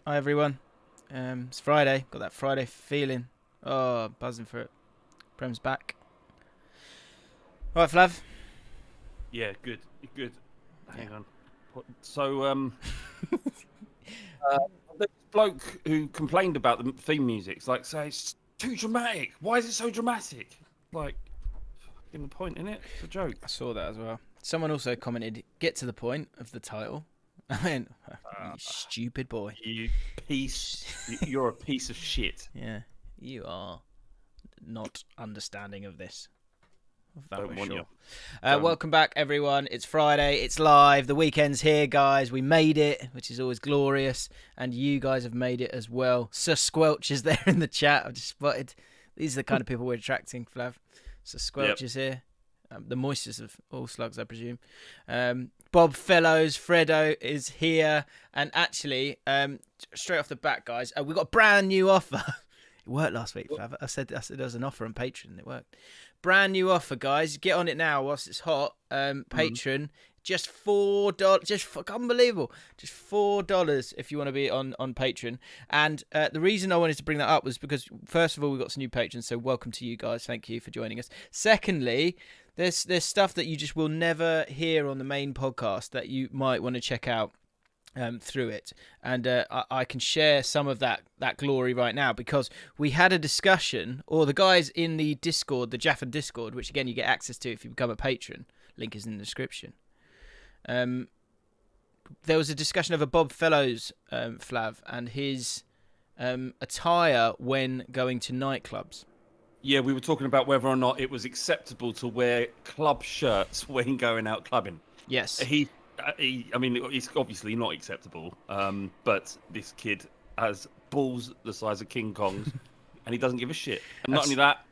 Hi everyone. It's Friday. Got that Friday feeling. Oh, buzzing for it. Prem's back. All right, Flav. Yeah, good. Hang on. So, the bloke who complained about the theme music, it's like, say, it's too dramatic. Why is it so dramatic? Like, in the point, innit? It's a joke. I saw that as well. Someone also commented, "Get to the point of the title." I mean, you stupid boy. You piece. You're a piece of shit. Yeah, you are not understanding of this. Don't want you. Welcome back, everyone. It's Friday. It's live. The weekend's here, guys. We made it, which is always glorious. And you guys have made it as well. Sir Squelch is there in the chat. I've just spotted. These are the kind of people we're attracting, Flav. Sir Squelch is here. The moistest of all slugs, I presume. Bob Fellows, Freddo is here. And actually, straight off the bat, guys, we've got a brand new offer. It worked last week, Flav. I said there was an offer on Patreon, and it worked. Brand new offer, guys. Get on it now whilst it's hot. Patreon, just $4. Just unbelievable. Just $4 if you want to be on Patreon. And the reason I wanted to bring that up was because, first of all, we've got some new patrons, so welcome to you guys. Thank you for joining us. Secondly, there's stuff that you just will never hear on the main podcast that you might want to check out through it, and I can share some of that glory right now because we had a discussion, or the guys in the Discord, the Jaffa Discord, which again you get access to if you become a patron. Link is in the description. There was a discussion of a Bob Fellows, Flav, and his attire when going to nightclubs. Yeah, we were talking about whether or not it was acceptable to wear club shirts when going out clubbing. Yes. I mean, it's obviously not acceptable, but this kid has balls the size of King Kong's, and he doesn't give a shit. And not only that,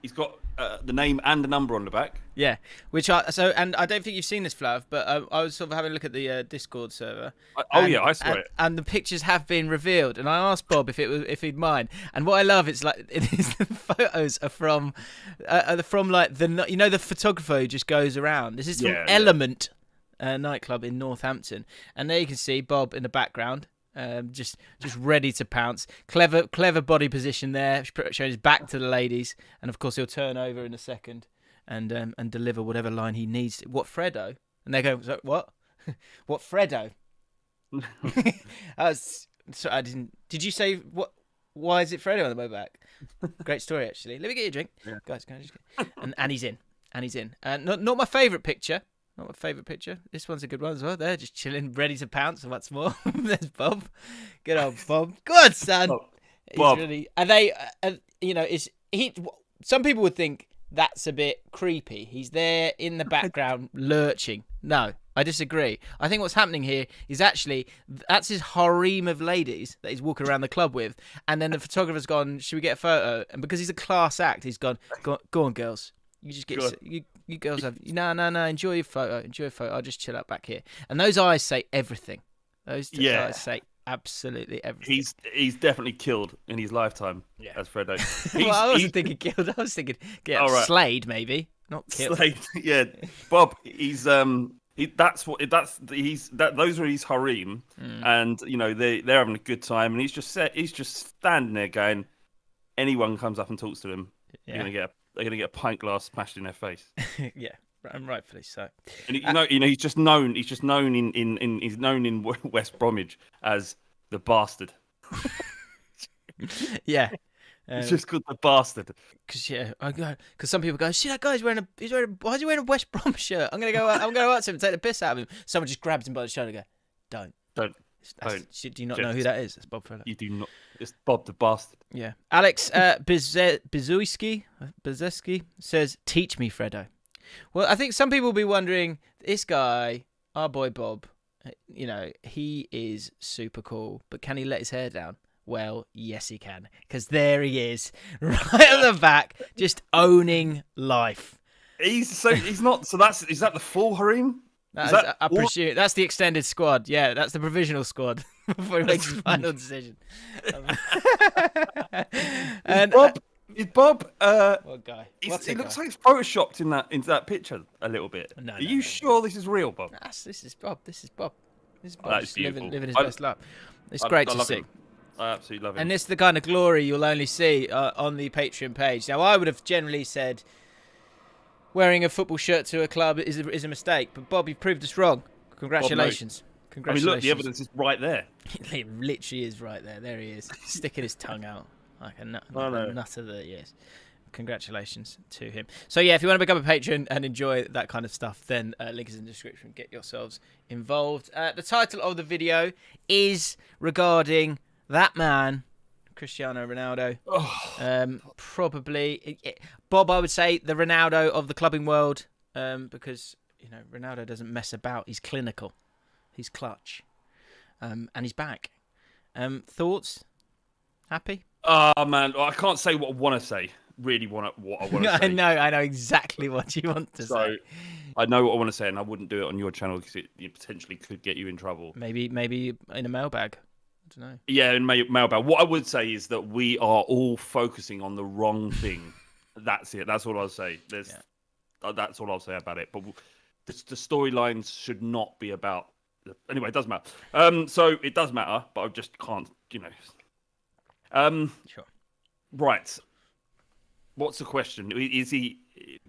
he's got the name and the number on the back. Yeah, and I don't think you've seen this, Flav, but I was sort of having a look at the Discord server. I saw it. And the pictures have been revealed, and I asked Bob if he'd mind. And what I love is like the photos are from like the photographer who just goes around. This is from Element. Nightclub in Northampton, and there you can see Bob in the background, just ready to pounce. Clever body position there, showing his back to the ladies, and of course he'll turn over in a second and deliver whatever line he needs. What Freddo? And they go, what? What Freddo? I didn't. Did you say what? Why is it Freddo on the way back? Great story, actually. Let me get you a drink, guys. Can I just get... and he's in. Not my favourite picture. Not my favourite picture. This one's a good one as well. They're just chilling, ready to pounce. And what's more, there's Bob. Good old Bob. Good son. Bob. Really, and they, some people would think that's a bit creepy. He's there in the background lurching. No, I disagree. I think what's happening here is actually that's his harem of ladies that he's walking around the club with, and then the photographer's gone, "Should we get a photo?" And because he's a class act, he's gone, "Go on, girls. You just get you girls have no. Enjoy your photo. I'll just chill out back here." And those eyes say everything. Those eyes say absolutely everything. He's definitely killed in his lifetime as Freddo. Well, I wasn't thinking killed. I was thinking slayed maybe, not killed. Slayed. Yeah, Bob. Those are his harem, and they're having a good time, and he's just standing there going, anyone comes up and talks to him, they're gonna get a pint glass smashed in their face. Yeah, and rightfully so. And he's just known in West Bromwich as the bastard. Yeah, he's just called the bastard. Because some people go, "See that guy's why is he wearing a West Brom shirt? I'm gonna go out to him and take the piss out of him." Someone just grabs him by the shoulder and go, "Don't." Do you not know who that is? That's Bob Fellows. You do not. It's Bob the bastard. Yeah. Alex Bizuski says, "Teach me, Freddo." Well, I think some people will be wondering, this guy, our boy Bob, he is super cool, but can he let his hair down? Well, yes, he can, because there he is, right at the back, just owning life. He's not. So is that the full harem? I presume that's the extended squad. Yeah, that's the provisional squad before he makes his final decision. And Bob. What guy? It looks like it's photoshopped into that picture a little bit. No, Are you sure this is real, Bob? This is Bob. This is Bob That's just living his best life. It's great I to love see. him. I absolutely love him. And this is the kind of glory you'll only see on the Patreon page. Now, I would have generally said wearing a football shirt to a club is a mistake, but Bob, you've proved us wrong. Congratulations. I mean, look, the evidence is right there. It literally is right there. There he is, sticking his tongue out like a nutter that he is. Congratulations to him. So yeah, if you want to become a patron and enjoy that kind of stuff, then link is in the description. Get yourselves involved. The title of the video is regarding that man, Cristiano Ronaldo. Probably, Bob, I would say the Ronaldo of the clubbing world, because Ronaldo doesn't mess about. He's clinical, he's clutch, and he's back. Thoughts? Happy? Oh man, I can't say what I want to say. Really what I want to say. I know exactly what you want to say. I know what I want to say, and I wouldn't do it on your channel because it potentially could get you in trouble. Maybe in a mailbag. I don't know. Yeah, in mailbag. What I would say is that we are all focusing on the wrong thing. That's it. That's all I'll say. That's all I'll say about it. But the storylines should not be about. Anyway, it does matter. So it does matter, but I just can't. Sure. Right. What's the question? Is he?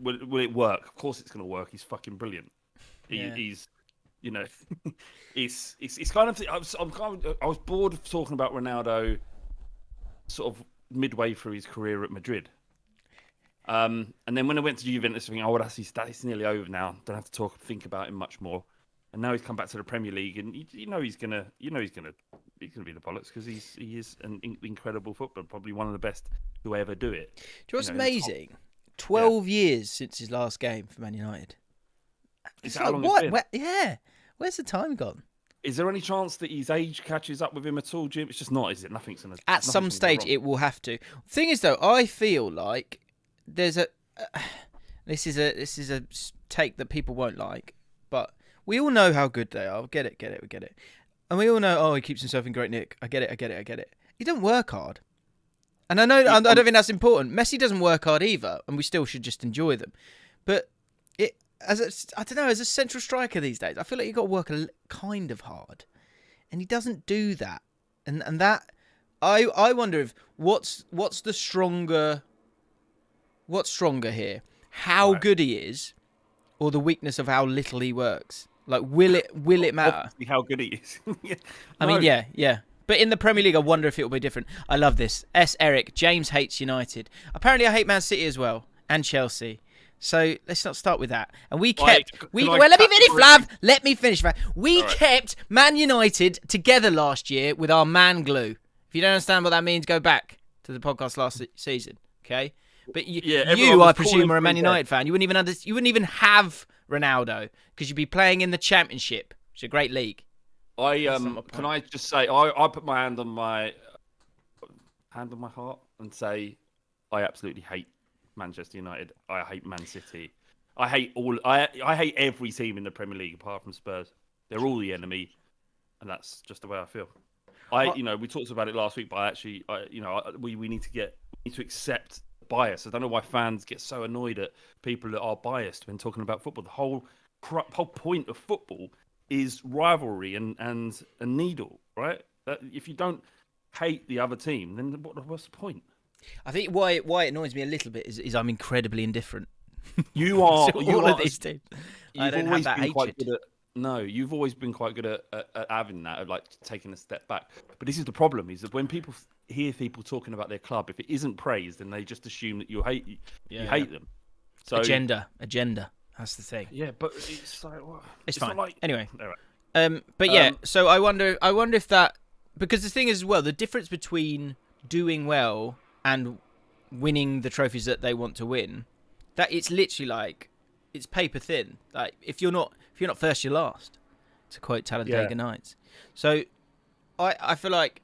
Will it work? Of course, it's going to work. He's fucking brilliant. Yeah. He's, it's kind of. I was bored of talking about Ronaldo, sort of midway through his career at Madrid. And then when I went to Juventus, I think, oh, that's nearly over now. Don't have to think about him much more. And now he's come back to the Premier League, and he's gonna be the bollocks because he is an incredible footballer, probably one of the best who ever do it. Do you know what's amazing? 12 years since his last game for Man United. Is that how long it's been? Yeah. Where's the time gone? Is there any chance that his age catches up with him at all, Jim? It's just not, is it? Nothing's gonna. At some stage, it will have to. The thing is, though, I feel like there's a. This is a take that people won't like, but we all know how good they are. We get it. And we all know, he keeps himself in great nick. I get it. He don't work hard. And I know, I don't think that's important. Messi doesn't work hard either, and we still should just enjoy them. But as a central striker these days, I feel like you've got to work kind of hard. And he doesn't do that. And that, I wonder if, what's stronger here? How good he is, or the weakness of how little he works? Like, will it matter? Obviously how good he is. I mean, yeah. But in the Premier League, I wonder if it will be different. I love this. Eric, James hates United. Apparently, I hate Man City as well, and Chelsea. So let's not start with that. And we kept... let me finish, Flav. Let me finish, Flav. We kept Man United together last year with our man glue. If you don't understand what that means, go back to the podcast last season, okay? But you I presume, are a Man United fan. You wouldn't even have Ronaldo because you'd be playing in the Championship, which is a great league. Can I just say I put my hand on my heart and say I absolutely hate Manchester United. I hate Man City. I hate every team in the Premier League apart from Spurs. They're all the enemy, and that's just the way I feel. We talked about it last week, but we need to accept bias. I don't know why fans get so annoyed at people that are biased when talking about football. The whole point of football is rivalry and a needle, right? If you don't hate the other team, then what's the point? I think why it annoys me a little bit is I'm incredibly indifferent. You are all of these teams. I don't have that hatred. You've always been quite good at having that, of like taking a step back. But this is the problem: is that when people hear people talking about their club, if it isn't praised, then they just assume that you hate them. So agenda. That's the thing. Yeah, but it's like, well, it's fine. Not like... Anyway, so I wonder if that, because the thing is as well, the difference between doing well and winning the trophies that they want to win, that it's literally like it's paper thin. Like if you're not first, you're last. To quote Talladega Nights. So I feel like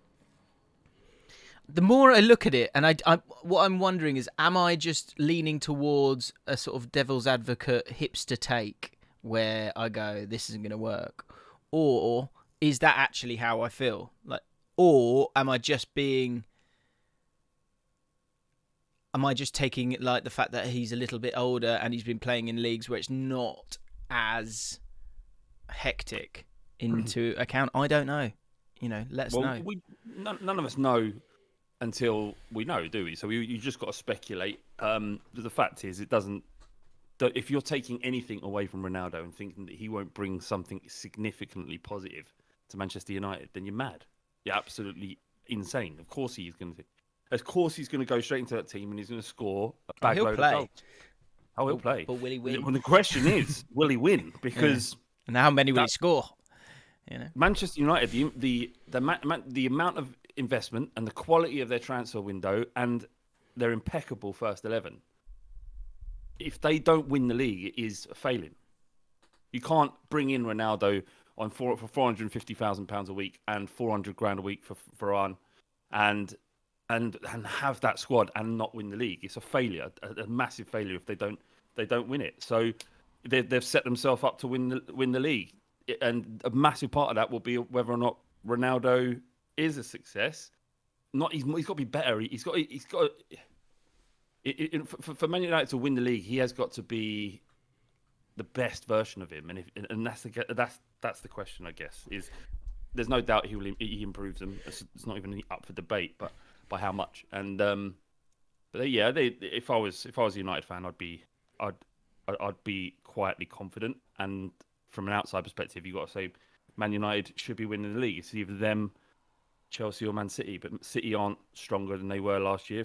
the more I look at it, and I what I'm wondering is, am I just leaning towards a sort of devil's advocate hipster take where I go, this isn't going to work, or is that actually how I feel? Like, or am I just taking like the fact that he's a little bit older and he's been playing in leagues where it's not as hectic into account? I don't know. let us Well, know. none of us know until we know, do we? So you just got to speculate. The fact is, it doesn't. If you're taking anything away from Ronaldo and thinking that he won't bring something significantly positive to Manchester United, then you're mad. You're absolutely insane. Of course he's going to. Of course he's going to go straight into that team and he's going to score a bag load of goals. Oh, he'll play. But will he win? Well, the question is, will he win? Because and how many will he score? Manchester United, the amount of investment and the quality of their transfer window and their impeccable first 11. If they don't win the league, it is a failing. You can't bring in Ronaldo for £450,000 a week and £400,000 a week for Varane, and have that squad and not win the league. It's a failure, a massive failure if they don't win it. So they've set themselves up to win the league, and a massive part of that will be whether or not Ronaldo is a success. He's got to be better. For Man United to win the league, he has got to be the best version of him, and that's the question, I guess. There's no doubt he improves them. It's not even up for debate, but by how much? And if I was a United fan, I'd be quietly confident. And from an outside perspective, you've got to say Man United should be winning the league. It's either them, Chelsea, or Man City. But City aren't stronger than they were last year.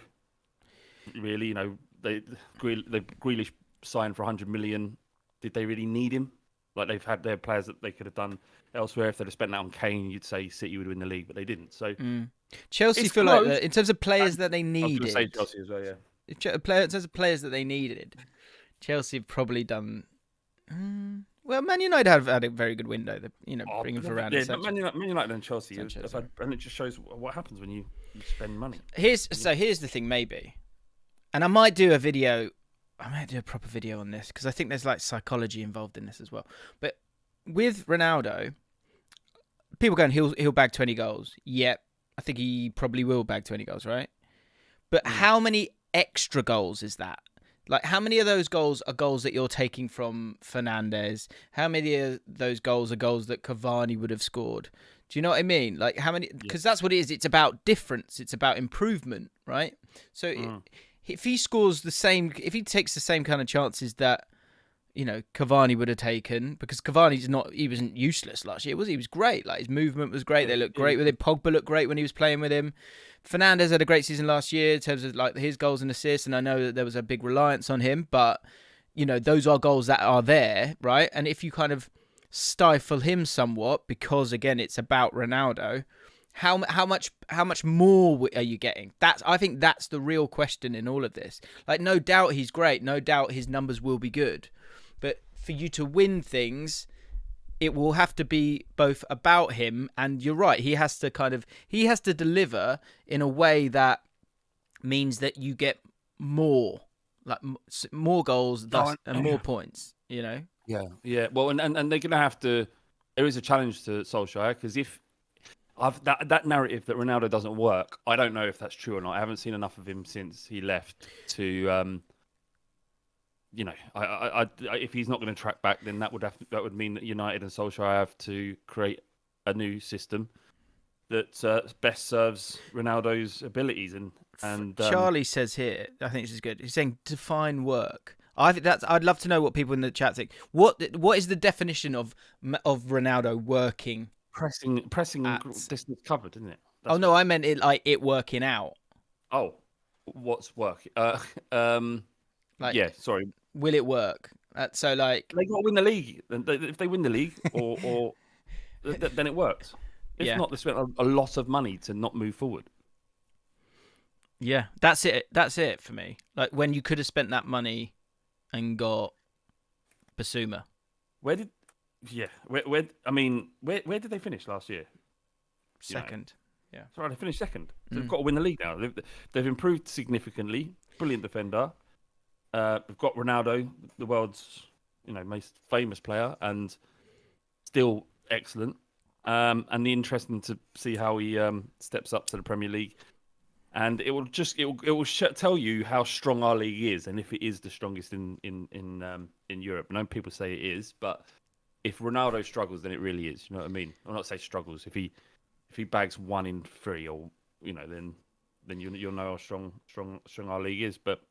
Really, they Grealish signed for 100 million. Did they really need him? Like, they've had their players that they could have done elsewhere. If they'd have spent that on Kane, you'd say City would win the league, but they didn't. So Chelsea feel close. like in terms of players that they needed. I was going to say Chelsea as well, yeah. In terms of players that they needed, Chelsea have probably done. Well, Man United have had a very good window. Bringing Varane. Yeah, but Man United and Chelsea have had, and it just shows what happens when you spend money. Here's the thing, maybe, and I might do a video. I might do a proper video on this because I think there's like psychology involved in this as well. But with Ronaldo, people going, he'll bag 20 goals. Yep, I think he probably will bag 20 goals, right? But how many extra goals is that? Like, how many of those goals are goals that you're taking from Fernandes? How many of those goals are goals that Cavani would have scored? Do you know what I mean? Like, how many? Because that's what it is. It's about difference. It's about improvement, right? So if he scores if he takes the same kind of chances that, Cavani would have taken, because he wasn't useless last year, was he? He was great. Like, his movement was great. They looked great with him. Pogba looked great when he was playing with him. Fernandes had a great season last year in terms of like his goals and assists, and I know that there was a big reliance on him, but those are goals that are there, right? And if you kind of stifle him somewhat, because again it's about Ronaldo, how much more are you getting? I think that's the real question in all of this. Like, no doubt he's great, no doubt his numbers will be good, but for you to win things, it will have to be both about him, and you're right, he has to deliver in a way that means that you get more goals, and more points. Yeah. Well, and they're going to have to. There is a challenge to Solskjaer, because if that narrative that Ronaldo doesn't work, I don't know if that's true or not. I haven't seen enough of him since he left to. If he's not going to track back, then that would mean that United and Solskjaer have to create a new system that best serves Ronaldo's abilities. And Charlie says here, I think this is good. He's saying define work. I think I'd love to know what people in the chat think. What is the definition of Ronaldo working? Pressing distance covered, isn't it? No, I meant it working out. Oh, what's work? Sorry. Will it work? So they got to win the league. If they win the league, or then it works. If not, they spent a lot of money to not move forward. Yeah, that's it. That's it for me. Like, when you could have spent that money and got Basuma. Where did they finish last year? Second. Yeah. Sorry, they finished second. So they've got to win the league now. They've improved significantly. Brilliant defender. We've got Ronaldo, the world's most famous player, and still excellent. And interesting to see how he steps up to the Premier League, and it will tell you how strong our league is, and if it is the strongest in Europe. I know people say it is, but if Ronaldo struggles, then it really is. You know what I mean? I'll not say struggles. If he if he bags 1 in 3, or then you'll know how strong our league is. But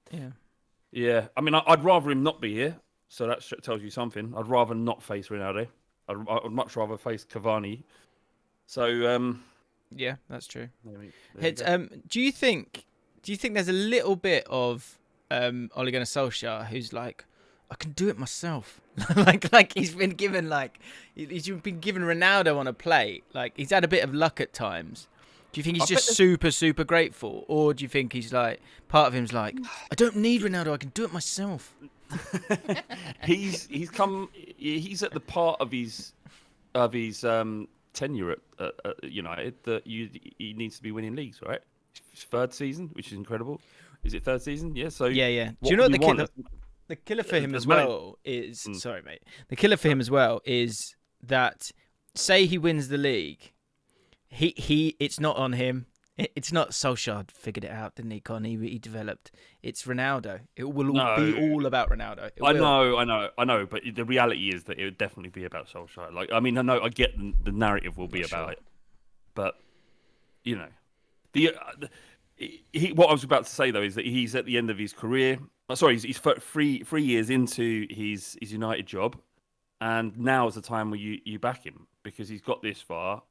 yeah. I mean, I'd rather him not be here. So that tells you something. I'd rather not face Ronaldo. I'd much rather face Cavani. So yeah, that's true. Do you think there's a little bit of Ole Gunnar Solskjaer who's like, I can do it myself, like he's been given Ronaldo on a plate, like he's had a bit of luck at times. Do you think he's just super grateful, or do you think he's like, part of him's like, I don't need Ronaldo, I can do it myself? He's at the part of his tenure at United that he needs to be winning leagues, right? His 3rd season, which is incredible. Is it 3rd season? Yeah. So yeah. Do you know what the killer for him as well is? Sorry, mate. The killer for him as well is that, say he wins the league, he it's not on him. It's not Solskjaer figured it out, didn't he, Con? He developed. It's Ronaldo. It will be all about Ronaldo. I know. But the reality is that it would definitely be about Solskjaer. Like, I mean, I know, I get the narrative will be about it, but what I was about to say though is that he's at the end of his career. Sorry, he's 3 years into his United job, and now is the time where you back him because he's got this far.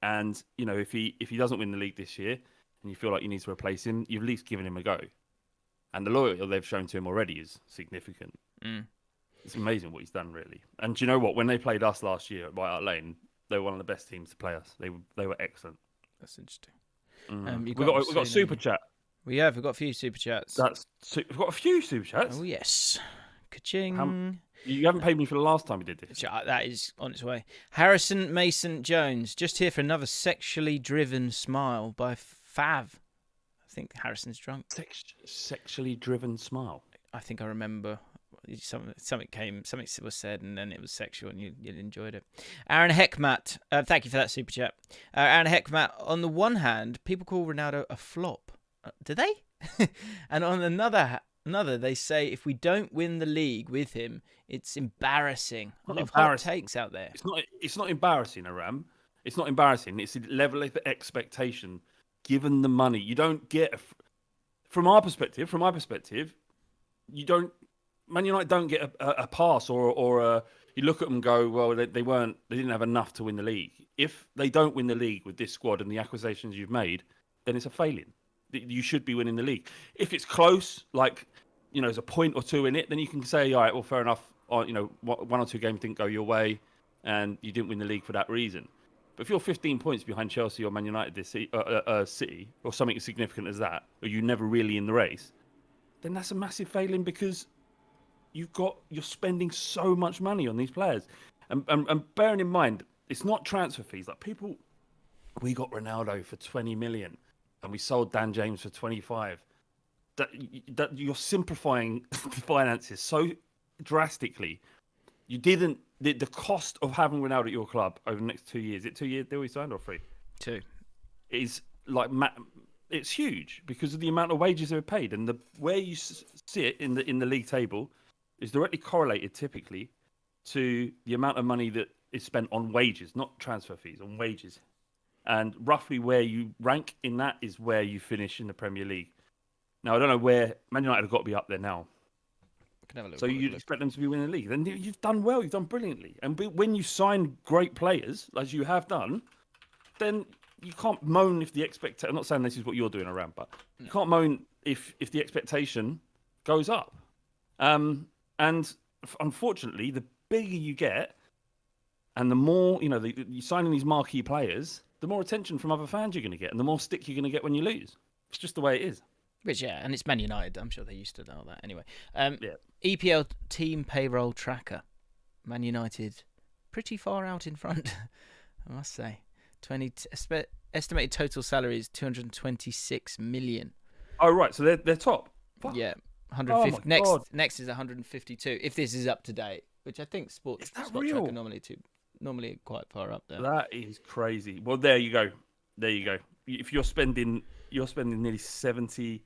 And if he doesn't win the league this year, and you feel like you need to replace him, you've at least given him a go. And the loyalty they've shown to him already is significant. It's amazing what he's done, really. And do you know what? When they played us last year at White Hart Lane, they were one of the best teams to play us. They were excellent. That's interesting. We've got a super chat. We have. We've got a few super chats. We've got a few super chats. Oh yes. Ka-ching. You haven't paid me for the last time we did this. That is on its way. Harrison Mason Jones, just here for another sexually driven smile by Flav. I think Harrison's drunk. Sexually driven smile. I think I remember something was said, and then it was sexual, and you enjoyed it. Aaron Heckmatt, thank you for that super chat. Aaron Heckmatt, on the one hand, people call Ronaldo a flop. Do they? And on another, they say if we don't win the league with him, it's embarrassing. A lot of hot takes out there. It's not embarrassing, Aram. It's not embarrassing. It's a level of expectation. Given the money, you don't get. From my perspective, you don't. Man United don't get a pass or you look at them and go, well, they didn't have enough to win the league. If they don't win the league with this squad and the acquisitions you've made, then it's a failing. You should be winning the league. If it's close, like, there's a point or two in it, then you can say, all right, well, fair enough. Or, 1 or 2 games didn't go your way and you didn't win the league for that reason. But if you're 15 points behind Chelsea or Man United this City, or something as significant as that, or you're never really in the race, then that's a massive failing because you're spending so much money on these players. And bearing in mind, it's not transfer fees. Like, we got Ronaldo for 20 million and we sold Dan James for 25. That you're simplifying the finances so drastically. You didn't. The cost of having Ronaldo at your club over the next 2 years. Is it 2 years deal we signed or 3? 2. Is like it's huge because of the amount of wages they're paid, and where you sit in the league table is directly correlated typically to the amount of money that is spent on wages, not transfer fees, on wages. And roughly where you rank in that is where you finish in the Premier League. Now, I don't know where Man United have got to be up there now. So you'd expect them to be winning the league. Then you've done well, you've done brilliantly. And when you sign great players, as you have done, then you can't moan if the expectation... I'm not saying this is what you're doing around, but you can't moan if the expectation goes up. And unfortunately, the bigger you get, and the more, you're signing these marquee players, the more attention from other fans you're going to get, and the more stick you're going to get when you lose. It's just the way it is. Which, yeah, and it's Man United. I'm sure they used to know that anyway. EPL team payroll tracker. Man United pretty far out in front, I must say. Estimated total salary is 226 million. Oh, right. So they're top. Fuck. Yeah. 150. Next is 152. If this is up to date, which I think Spot Tracker normally quite far up there. That is crazy. Well, there you go. If you're spending nearly 70.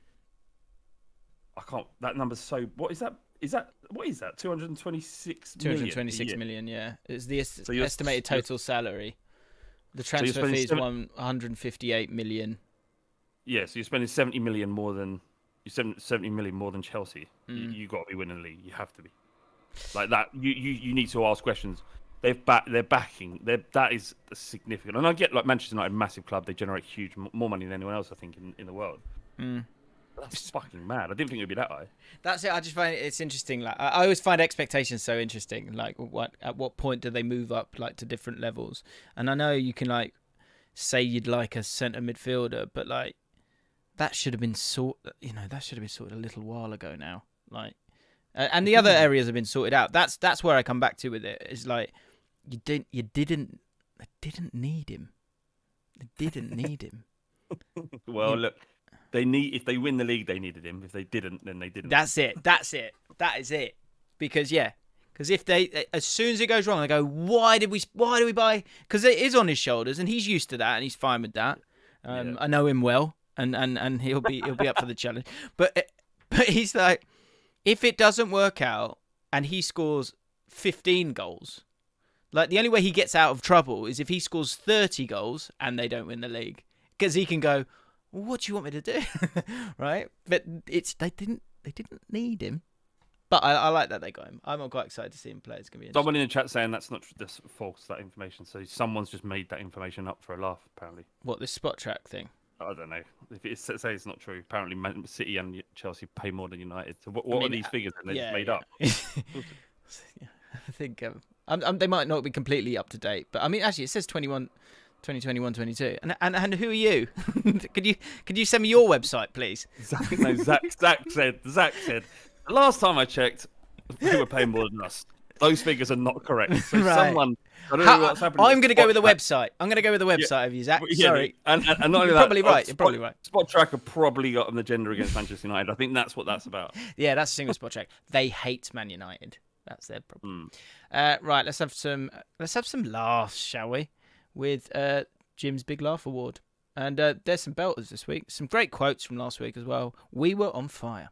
I can't. That number's so. What is that? What is that? 226 million. 226 million. Yeah, it's the estimated total salary. The transfer fee is 158 million. Yeah, so you're spending 70 million more than Chelsea. You got to be winning the league. You have to be. Like that, you need to ask questions. They're backing. That is significant. And I get like Manchester United, massive club. They generate huge more money than anyone else, I think, in the world. That's fucking mad. I didn't think it would be that high. That's it. I just find it's interesting. Like I always find expectations so interesting. Like at what point do they move up like to different levels? And I know you can like say you'd like a centre midfielder, but like that should have been sorted. That should have been sorted a little while ago now. Like. And the other areas have been sorted out. That's where I come back to with it. It's like they didn't need him. They didn't need him. Well, look, if they win the league, they needed him. If they didn't, then they didn't. That's it. That is it. Because if they, as soon as it goes wrong, they go, why did we buy? Because it is on his shoulders, and he's used to that, and he's fine with that. I know him well, and he'll be up for the challenge. But he's like. If it doesn't work out and he scores 15 goals, like the only way he gets out of trouble is if he scores 30 goals and they don't win the league, because he can go, well, "What do you want me to do?" Right? But they didn't need him. But I like that they got him. I'm quite excited to see him play. It's gonna be someone in the chat saying that's false, that information. So someone's just made that information up for a laugh, apparently. What, this spot track thing? I don't know. If it says it's not true, apparently Man City and Chelsea pay more than United. So what are these figures that they just made up? I think they might not be completely up to date, but I mean, actually, it says 2021, 22. And who are you? Could you send me your website, please? Zach said. The last time I checked, we were paying more than us. Those figures are not correct. So right. Someone. I don't know what's happening. I'm going to go with the website. I'm going to go with the website of you, Zach. Sorry. And not only You're that, probably right. You're probably right. Spot Tracker probably got an agenda against Manchester United. I think that's what that's about. Yeah, that's a single Spot Track. They hate Man United. That's their problem. Right, let's have some laughs, shall we? With Jim's Big Laugh Award. And there's some belters this week. Some great quotes from last week as well. We were on fire.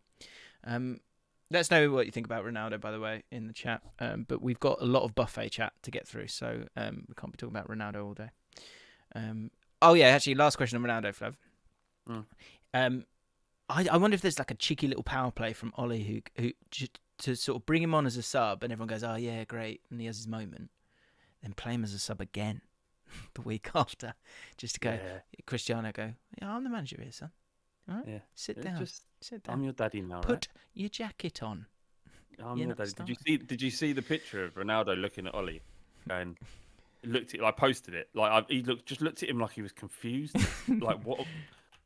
Let us know what you think about Ronaldo, by the way, in the chat. But we've got a lot of buffet chat to get through, so we can't be talking about Ronaldo all day. Actually, last question on Ronaldo, Flav. I wonder if there's like a cheeky little power play from Ole who to sort of bring him on as a sub, and everyone goes, "Oh yeah, great," and he has his moment. Then play him as a sub again the week after, just to go. Cristiano go, "Yeah, I'm the manager here, son. All right, yeah. Sit down. I'm your daddy now. Put your jacket on. I'm your daddy. Did you see the picture of Ronaldo looking at Ole, going? Looked at. I posted it. Like he looked at him like he was confused. Like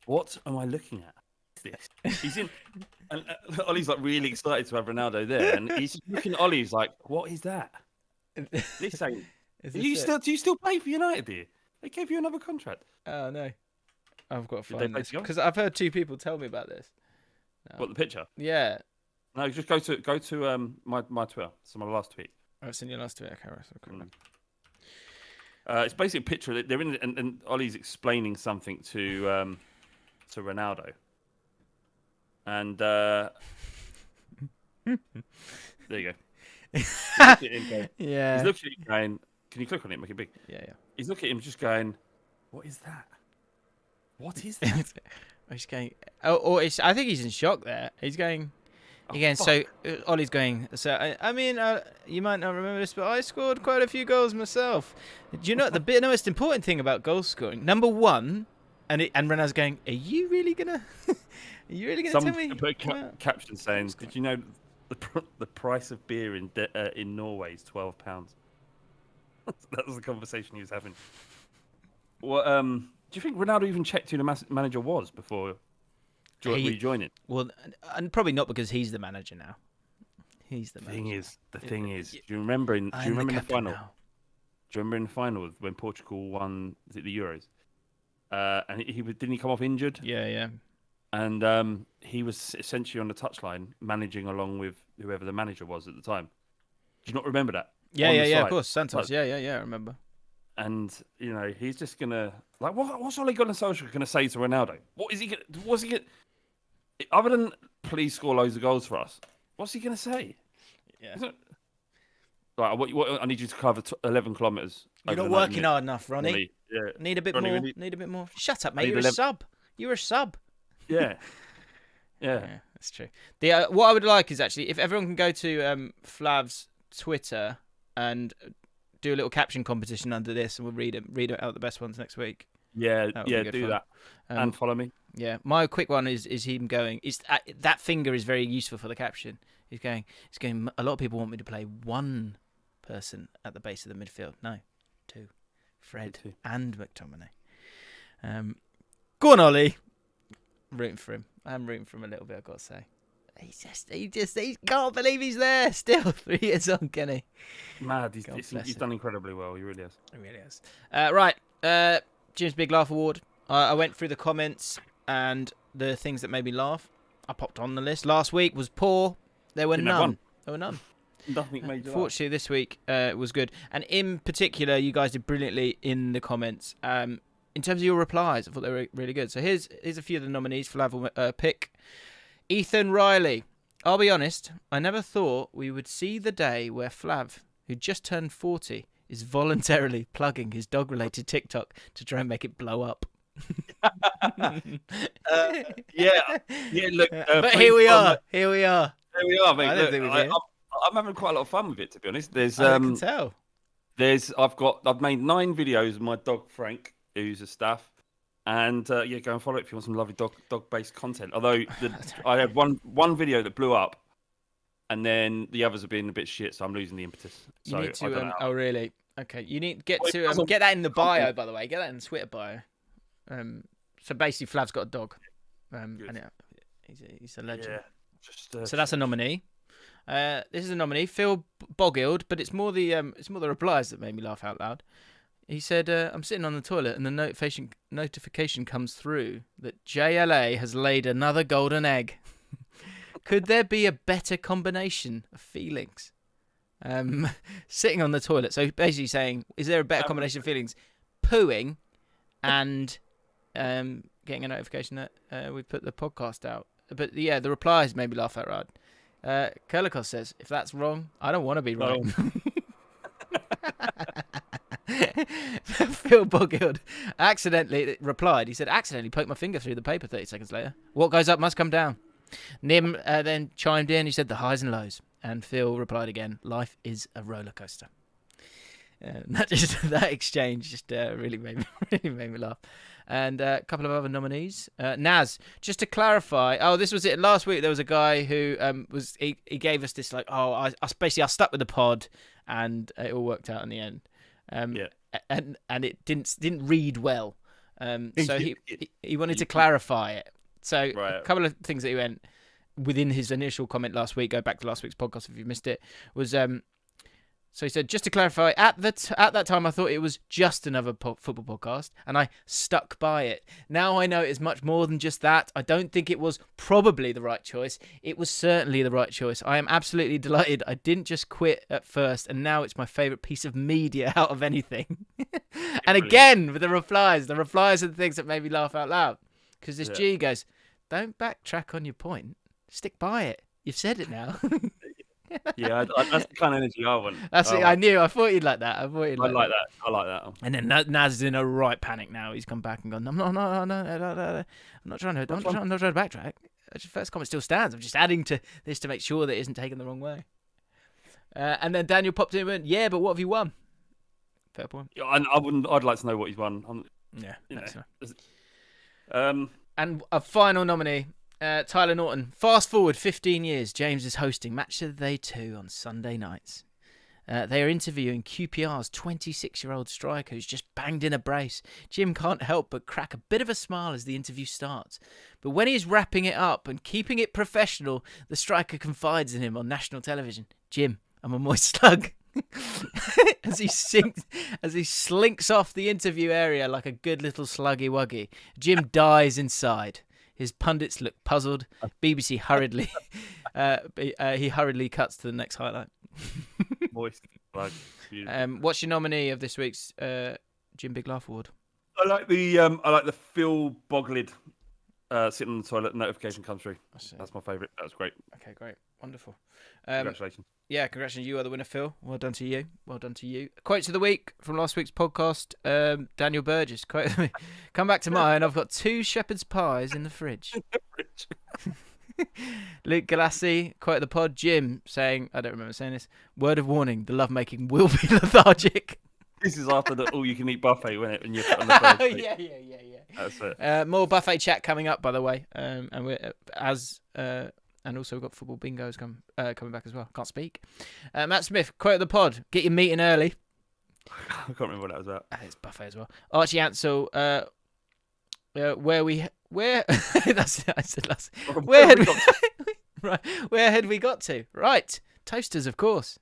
what am I looking at? This? He's in. And Ole's like really excited to have Ronaldo there, and he's just looking at Ole. He's like, "What is that? This ain't." Do you still play for United? Here, they gave you another contract. Oh no. I've got to find this because I've heard two people tell me about this. No. What, the picture? Yeah. No, just go to my Twitter. So my last tweet. Oh, it's in your last tweet. Okay, right. It's basically a picture. They're in, and Ollie's explaining something to Ronaldo, and there you go. Yeah. He's looking at him going, "Can you click on it? Make it big." Yeah. He's looking at him, just going, "What is that? What is that?" He's going. I think he's in shock there. He's going. Again, so Ollie's going. So I mean, you might not remember this, but I scored quite a few goals myself. Do you know the most important thing about goal scoring? Number one, and Ronaldo's going. Are you really gonna tell me? Some put a caption saying, "Did you know the price of beer in Norway is £12?" That was the conversation he was having. What do you think Ronaldo even checked who the manager was before rejoining? Well, and probably not because he's the manager now. He's the manager. The thing is, do you remember in the final? Now. Do you remember in the final when Portugal won the Euros? And didn't he come off injured? Yeah. And he was essentially on the touchline managing along with whoever the manager was at the time. Do you not remember that? Yeah, of course, Santos. Yeah, I remember. And he's just gonna what's Ole Gunnar Solskjaer gonna say to Ronaldo? What's he gonna other than please score loads of goals for us? What's he gonna say? Yeah. Right, what I need you to cover 11 kilometres. You're not working hard enough, Ronnie. Yeah. Need a bit Ronnie, more. Need a bit more. Shut up, mate. You're a 11... sub. You're a sub. Yeah. Yeah, that's true. The what I would like is actually if everyone can go to Flav's Twitter and do a little caption competition under this, and we'll read out the best ones next week. Yeah, do fun. that. And follow me. Yeah, my quick one is him going. That finger is very useful for the caption. He's going. A lot of people want me to play one person at the base of the midfield. No, two. Fred and McTominay. Go on, Ollie. I'm rooting for him. I'm rooting for him a little bit, I've got to say. He can't believe he's there still 3 years on, can he? Mad. He's done incredibly well. He really has. He really has. Right. Jim's Big Laugh Award. I went through the comments and the things that made me laugh. I popped on the list. Last week was poor. There were none. Nothing made you laugh. Fortunately, this week was good. And in particular, you guys did brilliantly in the comments. In terms of your replies, I thought they were really good. So here's a few of the nominees for level pick. Ethan Riley. I'll be honest, I never thought we would see the day where Flav, who just turned 40, is voluntarily plugging his dog-related TikTok to try and make it blow up. Look. But here we are. Here we are, mate. I'm having quite a lot of fun with it, to be honest. I can tell. I've made 9 videos of my dog Frank, who's a staff, and go and follow it if you want some lovely dog-based content. Although I had one video that blew up, and then the others have been a bit shit, so I'm losing the impetus. So you need to. Oh, really? Okay. You need to get that in the bio, by the way. Get that in the Twitter bio. So basically, Flav's got a dog, and he's a legend. Yeah, so that's a nominee. This is a nominee, Phil Boggild, but it's more the replies that made me laugh out loud. He said, "I'm sitting on the toilet, and the notification comes through that JLA has laid another golden egg. Could there be a better combination of feelings?" Sitting on the toilet, so basically saying, is there a better combination of feelings? Pooing and getting a notification that we put the podcast out. But yeah, the replies made me laugh out loud. Kerlikos says, if that's wrong, I don't want to be right. Phil Boggild accidentally replied. He said, accidentally poked my finger through the paper 30 seconds later. What goes up must come down. Nim then chimed in. He said, the highs and lows. And Phil replied again, life is a roller coaster. That exchange just really made me laugh. And a couple of other nominees. Naz, just to clarify, this was it. Last week there was a guy who he gave us this I stuck with the pod and it all worked out in the end. And it didn't read well. So he wanted to clarify it. So a couple of things that he went within his initial comment last week. Go back to last week's podcast if you missed it. Was so he said, just to clarify, at that time I thought it was just another football podcast, and I stuck by it. Now I know it's much more than just that. I don't think it was probably the right choice. It was certainly the right choice. I am absolutely delighted I didn't just quit at first, and now it's my favourite piece of media out of anything. And again, with the replies are the things that made me laugh out loud. Because this G goes, don't backtrack on your point. Stick by it. You've said it now. Yeah, that's the kind of energy I want. That's it. I knew. I thought you'd like that. I like that. And then Naz is in a right panic now. He's come back and gone, I'm not trying to backtrack. First comment still stands. I'm just adding to this to make sure that it isn't taken the wrong way. And then Daniel popped in and went, yeah, but what have you won? Fair point. Yeah, I'd like to know what he's won. And a final nominee. Tyler Norton. Fast forward 15 years, James is hosting Match of the Day 2 on Sunday nights. They are interviewing QPR's 26-year-old striker who's just banged in a brace. Jim can't help but crack a bit of a smile as the interview starts. But when he's wrapping it up and keeping it professional, the striker confides in him on national television. Jim, I'm a moist slug. as he slinks off the interview area like a good little sluggy wuggy. Jim dies inside. His pundits look puzzled. BBC hurriedly cuts to the next highlight. Moist plug. What's your nominee of this week's Jim Big Laugh Award? I like the Phil Boggild sitting on the toilet, notification comes through. That's my favourite. That was great. Okay, great. Wonderful. Congratulations. Yeah, congratulations. You are the winner, Phil. Well done to you. Well done to you. Quotes of the week from last week's podcast. Daniel Burgess. Quote of the week. Come back to mine. I've got 2 shepherd's pies in the fridge. Luke Galassi. Quote of the pod. Jim saying, I don't remember saying this. Word of warning. The lovemaking will be lethargic. This is after the all-you-can-eat buffet, when you're on the first week. Yeah. That's it. More buffet chat coming up, by the way. And we're and also we've got football bingos coming back as well. Can't speak. Matt Smith, quote of the pod: "Get your meeting early." I can't remember what that was about. It's buffet as well. Archie Ansell, where that's I said last. Where had we right? Where had we got to? Right, toasters, of course.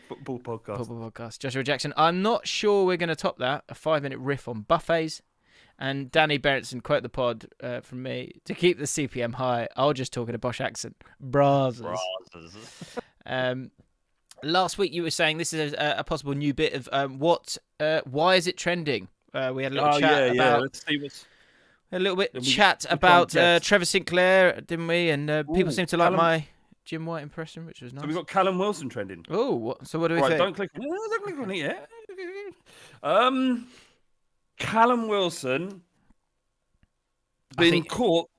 Football podcast. Joshua Jackson. I'm not sure we're going to top that. A 5-minute riff on buffets. And Danny Berenson, quote the pod from me: "To keep the CPM high, I'll just talk in a Bosch accent." Brazzers. Last week you were saying this is a possible new bit of why is it trending? We had a little chat about. Let's see what's... A little bit chat about Trevor Sinclair, didn't we? And people seem to like my Jim White impression, which was nice. So we've got Callum Wilson trending. Oh, so what do we think? Don't click on it yet. Callum Wilson been caught.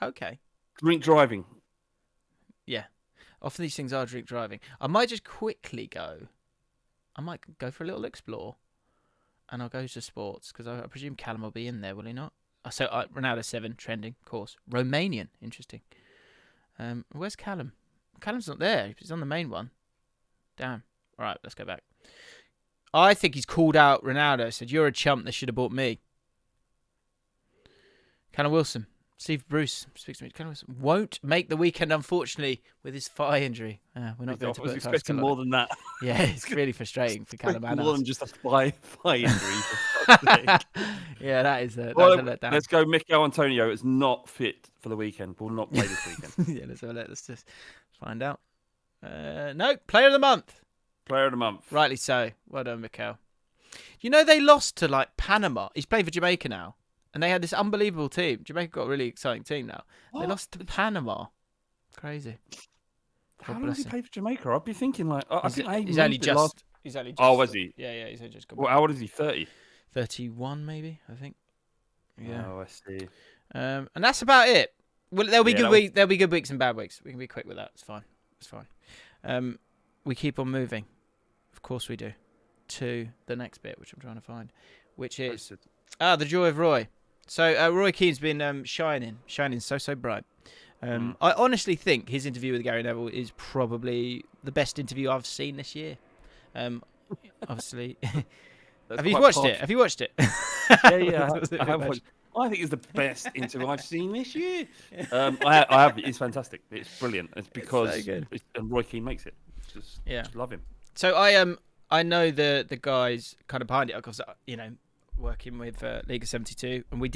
Okay. Drink driving. Yeah. Often these things are drink driving. I might just quickly go. I might go for a little explore, and I'll go to sports because I presume Callum will be in there, will he not? So Ronaldo 7 trending, of course. Romanian, interesting. Where's Callum? Callum's not there. He's on the main one. Damn. All right, let's go back. I think he's called out Ronaldo. Said, "You're a chump. They should have bought me." Callum Wilson. Steve Bruce speaks to me. Callum Wilson won't make the weekend, unfortunately, with his thigh injury. We're not going to. I was expecting more than that. Yeah, it's really frustrating for Callum. More than just a thigh injury. Yeah, that is a letdown. Let's go. Mikel Antonio is not fit for the weekend. Will not play this weekend. Yeah, let's just find out. No, player of the month. Player of the month. Rightly so. Well done, Mikel. You know they lost to Panama. He's playing for Jamaica now, and they had this unbelievable team. Jamaica got a really exciting team now. What? They lost to Panama. Crazy. How long has he played for Jamaica? I'd be thinking he's only just. Oh, was he? Yeah. He's only just got. Well, how old is he? 30. 31, maybe. I think. Yeah. Oh, I see. And that's about it. Well, there'll be good weeks. There'll be good weeks and bad weeks. We can be quick with that. It's fine. We keep on moving. Of course we do. To the next bit, which I'm trying to find, which is the joy of Roy. So Roy Keane's been shining so bright. I honestly think his interview with Gary Neville is probably the best interview I've seen this year. Obviously, have you watched it? Yeah. I have watched. I think it's the best interview I've seen this year. I have. It's fantastic. It's brilliant. It's because and Roy Keane makes it. Just love him. So I know the guys kind of behind it because working with League of 72, and we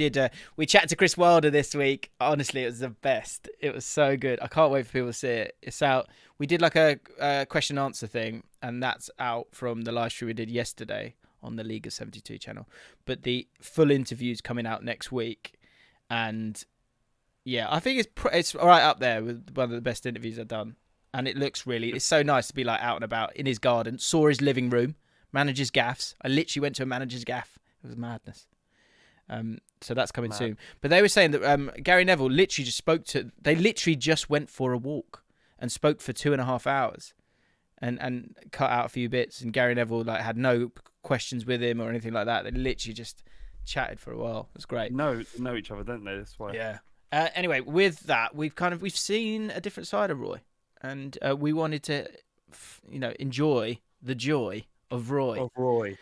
chatted to Chris Wilder this week. Honestly, it was the best. It was so good. I can't wait for people to see it. It's out. We did a question answer thing, and that's out from the live stream we did yesterday on the League of 72 channel. But the full interview's coming out next week, and I think it's right up there with one of the best interviews I've done. And it looks it's so nice to be out and about in his garden. Saw his living room, manager's gaffs. I literally went to a manager's gaff. It was madness. So that's coming soon. But they were saying that Gary Neville literally just went for a walk and spoke for 2.5 hours and cut out a few bits. And Gary Neville had no questions with him or anything like that. They literally just chatted for a while. It was great. Know each other, don't they? That's why. Yeah. Anyway, with that, we've seen a different side of Roy. And we wanted to, enjoy the joy of Roy.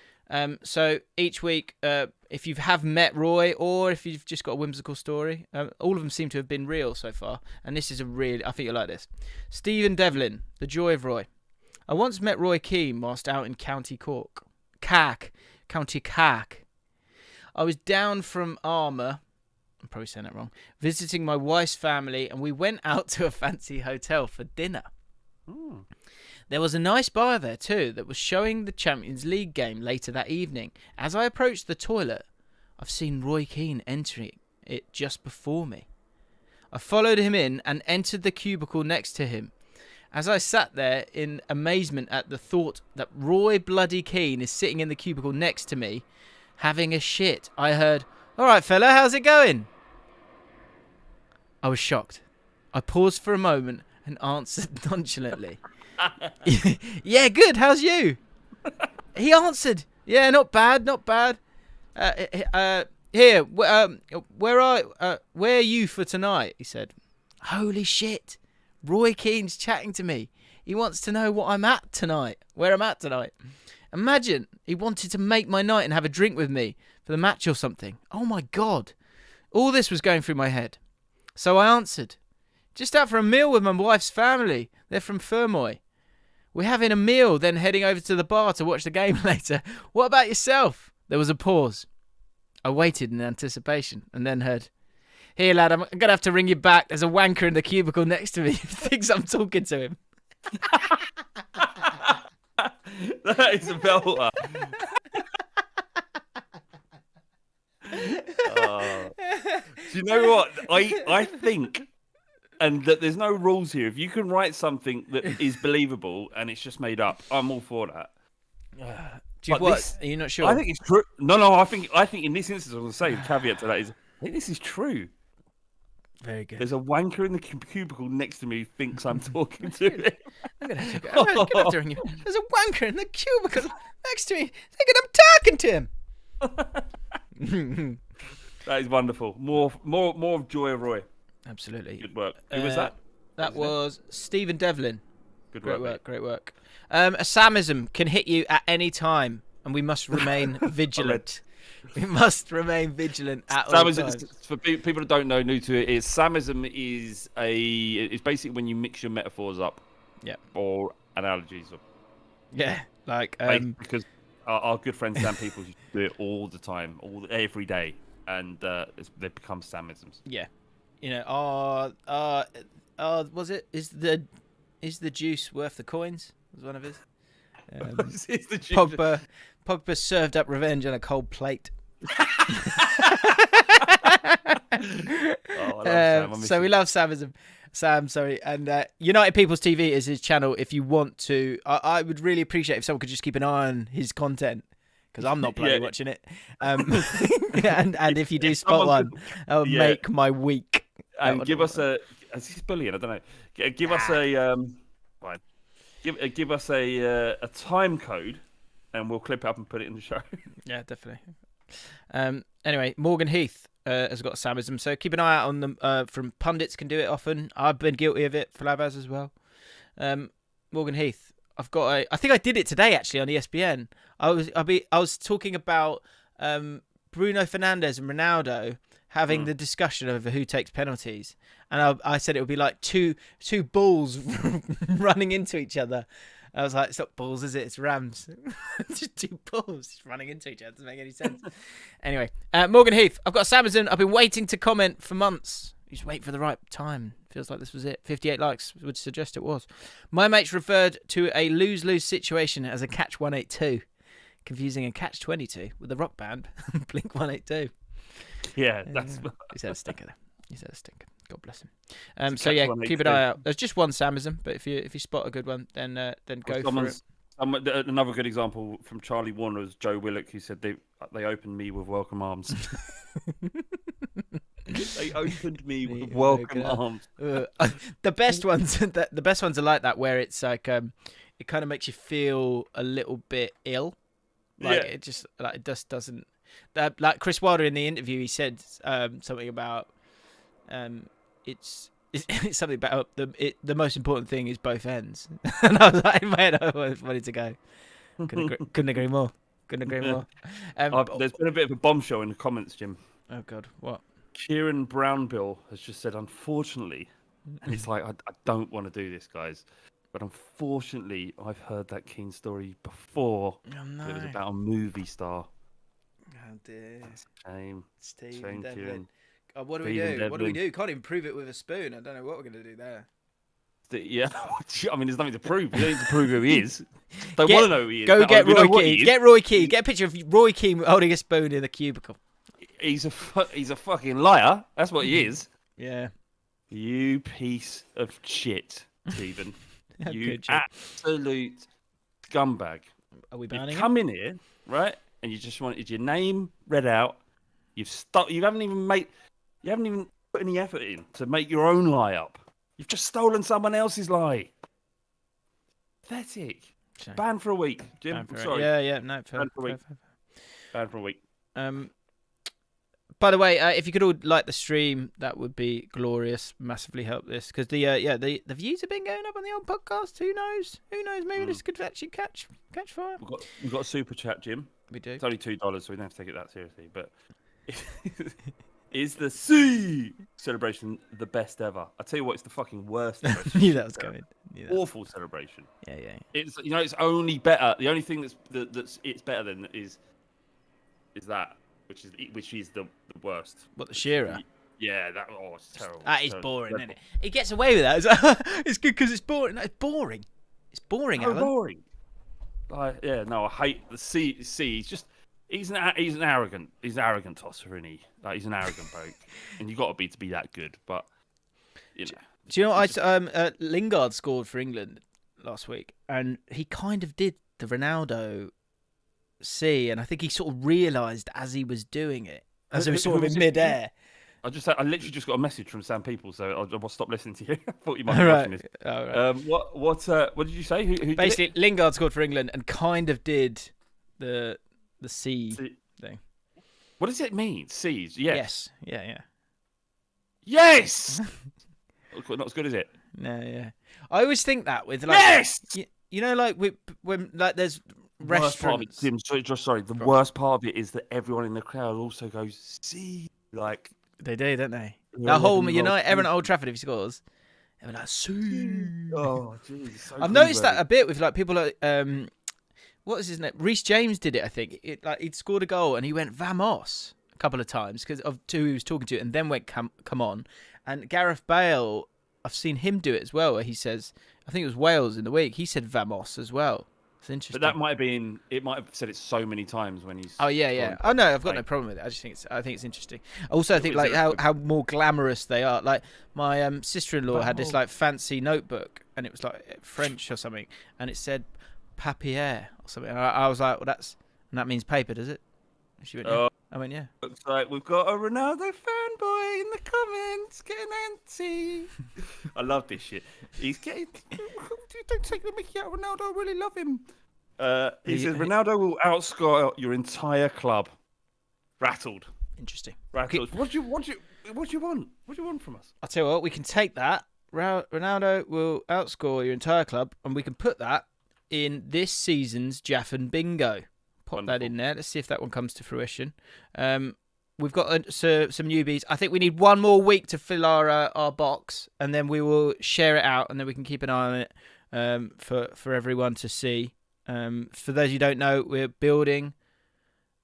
So each week, if you have met Roy or if you've just got a whimsical story, all of them seem to have been real so far. And this is I think you'll like this. Stephen Devlin, the joy of Roy. I once met Roy Keane whilst out in County Cork. County Cork. I was down from Armour. I'm probably saying that wrong. Visiting my wife's family, and we went out to a fancy hotel for dinner. Mm. There was a nice bar there too that was showing the Champions League game later that evening. As I approached the toilet, I've seen Roy Keane entering it just before me. I followed him in and entered the cubicle next to him. As I sat there in amazement at the thought that Roy bloody Keane is sitting in the cubicle next to me, having a shit, I heard, "All right, fella, how's it going?" I was shocked. I paused for a moment and answered nonchalantly, "Yeah, good, how's you?" He answered, "Yeah, not bad, not bad. Here, where are you for tonight?" He said. Holy shit. Roy Keane's chatting to me. He wants to know what I'm at tonight. Where I'm at tonight. Imagine he wanted to make my night and have a drink with me for the match or something. Oh my God. All this was going through my head. So I answered, "Just out for a meal with my wife's family. They're from Fermoy. We're having a meal, then heading over to the bar to watch the game later. What about yourself?" There was a pause. I waited in anticipation and then heard, "Here, lad, I'm going to have to ring you back. There's a wanker in the cubicle next to me who thinks I'm talking to him." That is a belter. Do you know what? I think, and that there's no rules here. If you can write something that is believable and it's just made up, I'm all for that. Are you not sure? I think it's true. No. I think in this instance, I was going to say, the caveat to that is, I think this is true. Very good. There's a wanker in the cubicle next to me who thinks I'm talking to him. I'm going to have to ring you. There's a wanker in the cubicle next to me thinking I'm talking to him. That is wonderful. More of Joy of Roy. Absolutely. Good work. Who was that? That was Stephen Devlin. Good Great work. work. Great work. A Samism can hit you at any time, and we must remain vigilant. We must remain vigilant at all times. For people that don't know, new to it, is Samism is it's basically when you mix your metaphors up, or analogies, because our good friend Sam Peoples used to do it all the time, every day, and they become Samisms. Yeah, you know, was it? Is the juice worth the coins? Was one of his. Is the juice... Pogba served up revenge on a cold plate. So we love Samism. Sam, sorry. And United People's TV is his channel if you want to. I would really appreciate if someone could just keep an eye on his content, because I'm not bloody watching it. And if you do spot one, that'll make my week. And give us a... Is this bullying? I don't know. Give us a... Fine. Give us a time code, and we'll clip it up and put it in the show. Yeah, definitely. Anyway, Morgan Heath has got Samism, so keep an eye out on them. From pundits can do it often. I've been guilty of it. Flav has as well. Morgan Heath. I think I did it today actually on ESPN. I was talking about Bruno Fernandes and Ronaldo having the discussion over who takes penalties, and I said it would be like two bulls running into each other. I was like, it's not bulls, is it? It's rams. Just two bulls just running into each other. Doesn't make any sense. Anyway, Morgan Heath. I've got Samism. I've been waiting to comment for months. You just wait for the right time. Feels like this was it. 58 likes would suggest it was. My mates referred to a lose-lose situation as a catch 182, confusing a catch 22 with the rock band Blink 182. Yeah, that's... He's had a stinker there. God bless him. So yeah, keep an eye out. There's just one Samism, but if you spot a good one, then go for it. Another good example from Charlie Warner was Joe Willock, who said they opened me with welcome arms. They opened me with welcome arms. The best ones are like that, where it's like it kind of makes you feel a little bit ill. It just doesn't. Like Chris Wilder in the interview, he said something about it's something about the most important thing is both ends. And I was like, in my head, I wanted to go. Couldn't agree more. There's been a bit of a bombshell in the comments, Jim. Oh God, what? Kieran Brownbill has just said, unfortunately, and it's like, I don't want to do this, guys, but unfortunately, I've heard that Keane story before. Oh, no. It was about a movie star. Oh dear. Shame. Stephen Devlin. Oh, what do we do? Can't even prove it with a spoon. I don't know what we're going to do there. Yeah, I mean, there's nothing to prove. You don't need to prove who he is. Don't want to know who he is. Go get Roy Keane. Get Roy Keane. Get a picture of Roy Keane holding a spoon in the cubicle. He's a fucking liar. That's what he is. Yeah. You piece of shit, Stephen. You Good, Jim. absolute scumbag. Are we You've banning come in here, right? And you just wanted your name read out. You haven't even put any effort in to make your own lie up. You've just stolen someone else's lie. Pathetic. Shame. Ban for a week, Jim. I'm sorry. Yeah, no, fair. Ban for a week. Ban for a week. By the way, if you could all like the stream, that would be glorious. Massively help this because the views have been going up on the old podcast. Who knows? Maybe this could actually catch fire. We've got a super chat, Jim. We do. It's only $2, so we don't have to take it that seriously. But is the C celebration the best ever? I tell you what, it's the fucking worst. Knew that was coming. Awful celebration. Yeah. It's it's only better. The only thing that's it's better than is that. Which is the worst. What, the Shearer? Yeah, it's terrible. That is boring, isn't it? He gets away with that. It's good because it's boring. No, it's boring. It's boring, Alan. Boring. I hate the C. He's an arrogant tosser, isn't he? Like, he's an arrogant bloke, and you got to be that good. But you know, do you know what? Lingard scored for England last week, and he kind of did the Ronaldo C, and I think he sort of realised as he was doing it, as he was sort of in midair. I literally just got a message from Sam People, so I'll stop listening to you. I thought you might be watching this. Right. What did you say? Who basically did it? Lingard scored for England and kind of did the C thing. What does it mean? C's? Yes. Yeah. Yes. Not as good as it. No, yeah. I always think that with like yes. You know, like when like there's restaurants. The worst part of it is that everyone in the crowd also goes see, like they do, don't they? That whole everyone at Old Trafford if he scores, they're like see. Oh, jeez. So I've noticed that a bit with like people like what is his name? Reece James did it, I think. He'd scored a goal and he went Vamos a couple of times because of who he was talking to, and then went come on. And Gareth Bale, I've seen him do it as well, where he says, I think it was Wales in the week, he said Vamos as well. It's interesting. But it might have said it so many times when he's. Oh yeah. Oh no, I've got no problem with it. I think it's interesting. Also, I think like how more glamorous they are. Like my sister-in-law had this like fancy notebook, and it was like French or something, and it said papier or something. And I was like, well, that means paper, does it? And she went, yeah. I went, yeah. Looks like we've got a Ronaldo fanboy in the comments getting antsy. I love this shit. He's getting. Don't take the mickey out of Ronaldo. I really love him. He says Ronaldo will outscore your entire club. Rattled. Interesting. Rattled. What do you want? What do you want from us? I'll tell you what. We can take that. Ronaldo will outscore your entire club, and we can put that in this season's Jaffin Bingo. Pop that in there. Let's see if that one comes to fruition. We've got some newbies. I think we need one more week to fill our box, and then we will share it out, and then we can keep an eye on it for everyone to see. For those who don't know, we're building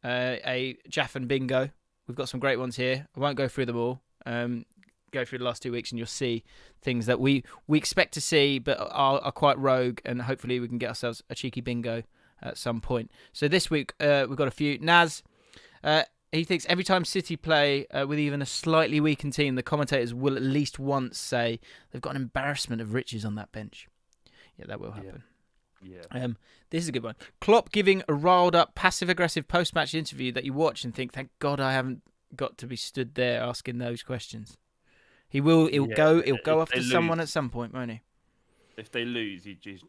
a Jaffin Bingo. We've got some great ones here. I won't go through them all. Go through the last 2 weeks, and you'll see things that we expect to see, but are quite rogue, and hopefully we can get ourselves a cheeky bingo at some point. So this week we've got a few. Naz, he thinks every time City play with even a slightly weakened team, the commentators will at least once say they've got an embarrassment of riches on that bench. Yeah, that will happen. Yeah. This is a good one. Klopp giving a riled up, passive-aggressive post-match interview that you watch and think, thank God I haven't got to be stood there asking those questions. He'll go after someone at some point, won't he? If they lose,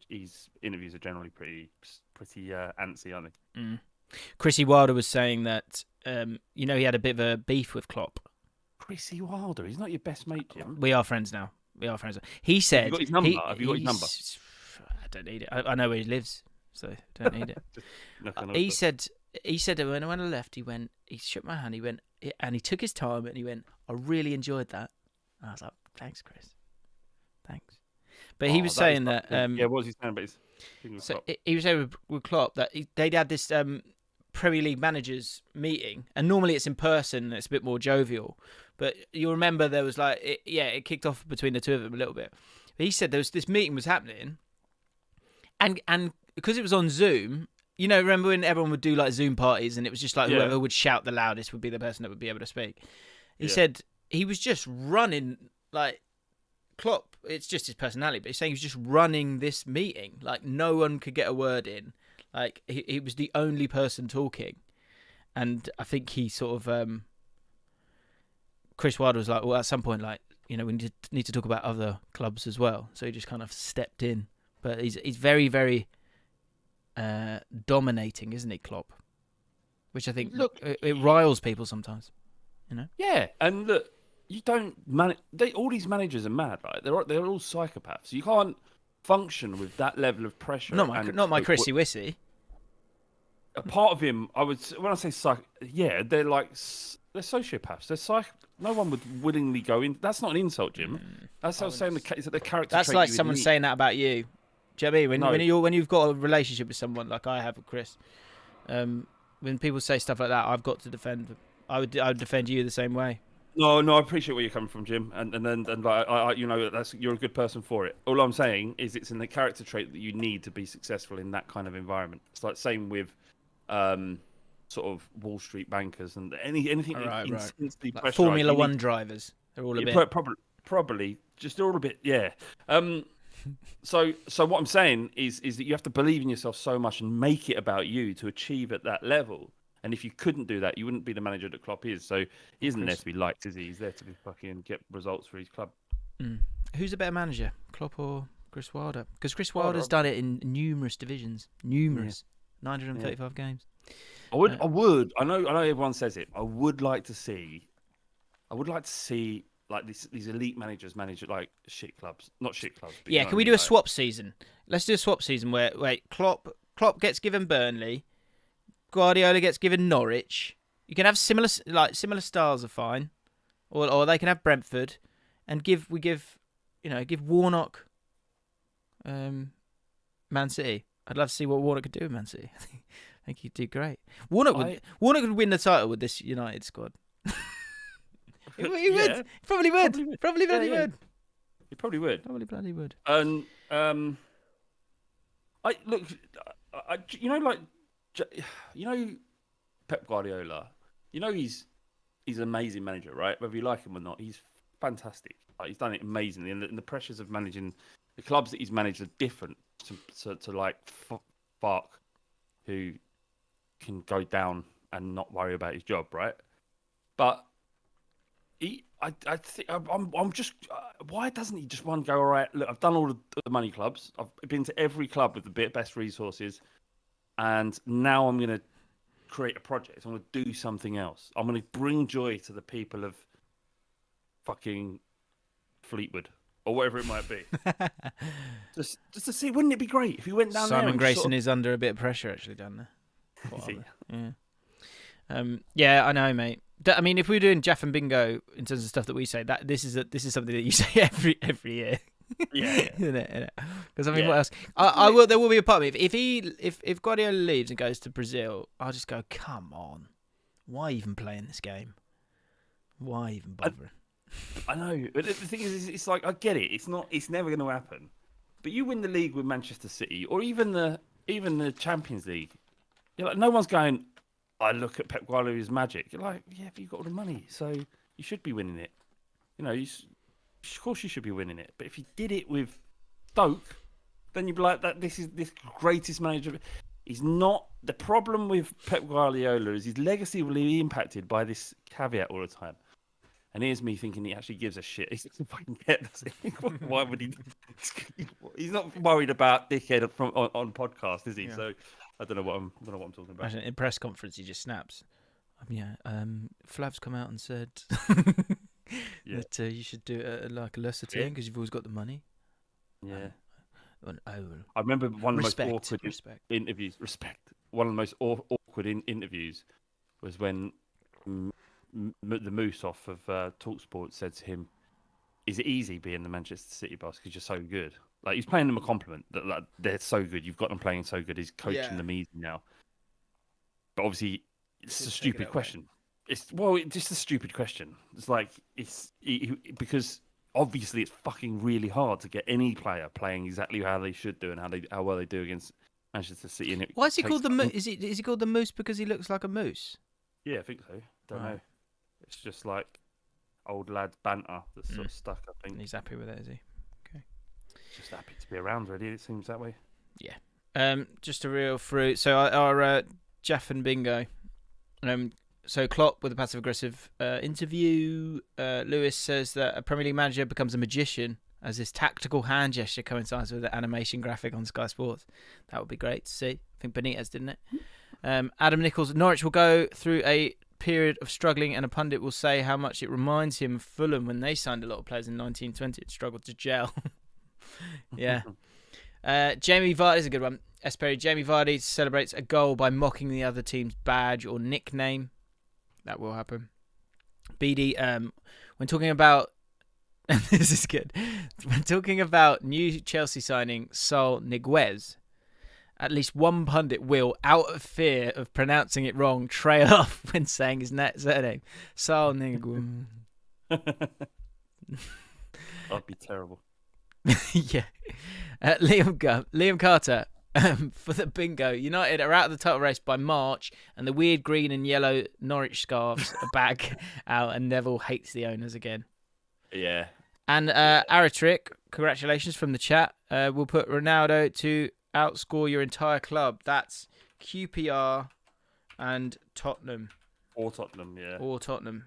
his interviews are generally pretty antsy, aren't they? Mm. Chrissy Wilder was saying that he had a bit of a beef with Klopp. Chrissy Wilder, he's not your best mate, Jim. We are friends now. He said, Have you got his number? Have you got his number? I don't need it. I know where he lives, so don't need it. He said that when I left, he shook my hand, and he took his time, and he went, I really enjoyed that. And I was like, thanks, Chris. Thanks. But he was saying that. What was he saying about his thing with Klopp? He was saying with Klopp that they'd had this Premier League managers meeting, and normally it's in person and it's a bit more jovial. But you'll remember there was it kicked off between the two of them a little bit. But he said there was this meeting was happening, and because it was on Zoom, remember when everyone would do like Zoom parties, and it was just like whoever would shout the loudest would be the person that would be able to speak. He said he was just running like Klopp, it's just his personality, but he's saying he was just running this meeting. Like, no one could get a word in. Like, he was the only person talking. And I think he sort of... Chris Wilder was like, well, at some point, like, we need to talk about other clubs as well. So he just kind of stepped in. But he's very, very dominating, isn't he, Klopp? Which I think it riles people sometimes. Yeah, and look, you don't manage. All these managers are mad, right? They're all psychopaths. You can't function with that level of pressure. Not my Chrissy Wissy. A part of him, when I say they're like they're sociopaths. They're no one would willingly go in. That's not an insult, Jim. That's what I was saying. The character. That's like someone saying that about you. Do you know what I mean? When you've got a relationship with someone like I have with Chris, when people say stuff like that, I've got to defend them. I would defend you the same way. No, I appreciate where you're coming from, Jim, and like you're a good person for it. All I'm saying is it's in the character trait that you need to be successful in that kind of environment. It's like same with, sort of Wall Street bankers and anything intensely like pressurized. Formula One drivers, they're all a bit probably just all a bit, yeah. So what I'm saying is that you have to believe in yourself so much and make it about you to achieve at that level. And if you couldn't do that, you wouldn't be the manager that Klopp is. So he isn't there to be liked, is he? He's there to be fucking get results for his club. Who's a better manager, Klopp or Chris Wilder? Because Chris Wilder's done it in numerous divisions, 935 games. I would. I know everyone says it. I would like to see like these elite managers manage like shit clubs, not shit clubs. But can we do a swap season? Let's do a swap season where Klopp gets given Burnley. Guardiola gets given Norwich. You can have similar styles are fine, or they can have Brentford, and give Warnock, Man City. I'd love to see what Warnock could do with Man City. I think he'd do great. Warnock would win the title with this United squad. he would. Probably would. Probably bloody would. He probably would. Probably bloody would. And Pep Guardiola. He's an amazing manager, right? Whether you like him or not, he's fantastic. Like, he's done it amazingly, and the pressures of managing the clubs that he's managed are different to like Fark, who can go down and not worry about his job, right? But I think I'm just why doesn't he just go, all right, look, I've done all the money clubs, I've been to every club with the best resources, and now I'm going to create a project. I'm going to do something else. I'm going to bring joy to the people of fucking Fleetwood or whatever it might be. just to see, wouldn't it be great if he went down there? Simon Grayson is under a bit of pressure actually down there. Is he? Yeah, I know, mate. I mean, if we're doing Jaff and Bingo in terms of stuff that we say, that this is something that you say every year. Yeah. Isn't it? Because I mean, what else? I will. There will be a part of me. If Guardiola leaves and goes to Brazil, I'll just go, come on, why even playing this game? Why even bother? I know, but the thing is, it's like I get it. It's never going to happen. But you win the league with Manchester City, or even the Champions League. You're like, no one's going, I look at Pep Guardiola's magic. You're like, yeah, but you've got all the money, so you should be winning it. Of course you should be winning it. But if you did it with Stoke, then you'd be like, that. This is this greatest manager. He's not. The problem with Pep Guardiola is his legacy will be impacted by this caveat all the time. And here's me thinking he actually gives a shit. He doesn't fucking get this. Why would he? He's not worried about dickhead on podcast, is he? Yeah. So I don't know what I'm talking about. Imagine in press conference he just snaps. Flavs come out and said that you should do it like a lesser team because you've always got the money. Yeah. I remember one of the most awkward interviews. One of the most awkward interviews was when the Moose off of TalkSport said to him, "Is it easy being the Manchester City boss because you're so good?" Like, he's paying them a compliment that like, they're so good. You've got them playing so good. He's coaching them easy now. But obviously, it's a stupid question. It's just a stupid question. It's like because obviously it's fucking really hard to get any player playing exactly how they should do and how well they do against Manchester City. And why is he called the Moose? Is he called the Moose because he looks like a moose? Yeah, I think so. Don't know. It's just like old lads banter that's sort of stuck, I think. He's happy with it, is he? just happy to be around. Really, it seems that way. Yeah. Just a real fruit. So our Jaff and Bingo. So Klopp with a passive aggressive interview. Lewis says that a Premier League manager becomes a magician as his tactical hand gesture coincides with the animation graphic on Sky Sports. That would be great to see. I think Benitez, didn't it? Adam Nichols, Norwich will go through a period of struggling and a pundit will say how much it reminds him of Fulham when they signed a lot of players in 1920 and struggled to gel. Yeah. Jamie Vardy is a good one. Esperi, Jamie Vardy celebrates a goal by mocking the other team's badge or nickname. That will happen. BD, when talking about... this is good. When talking about new Chelsea signing Saul Niguez, at least one pundit will, out of fear of pronouncing it wrong, trail off when saying his surname. Saul Niguez. That'd be terrible. Yeah. Liam Carter, for the bingo, United are out of the title race by March, and the weird green and yellow Norwich scarves are back out, and Neville hates the owners again. Yeah. And Aratrick, congratulations from the chat. We'll put Ronaldo to outscore your entire club. That's QPR and Tottenham. Or Tottenham, yeah. Or Tottenham.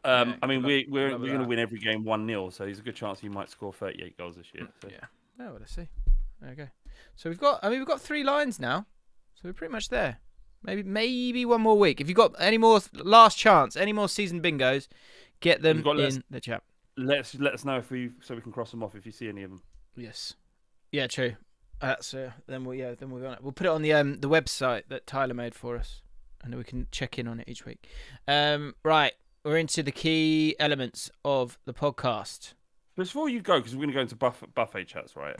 I mean, we're going to win every game 1-0, so there's a good chance he might score 38 goals this year. So. Yeah. Oh, let's see. There we go. So we've got 3 lines now, so we're pretty much there. Maybe one more week. If you've got any more last chance, any more season bingos, get them in the chat. Let us know so we can cross them off if you see any of them. Yes. Yeah, true. That's then we'll put it on the website that Tyler made for us, and then we can check in on it each week. Right, we're into the key elements of the podcast. Before you go, because we're going to go into buffet chats, right?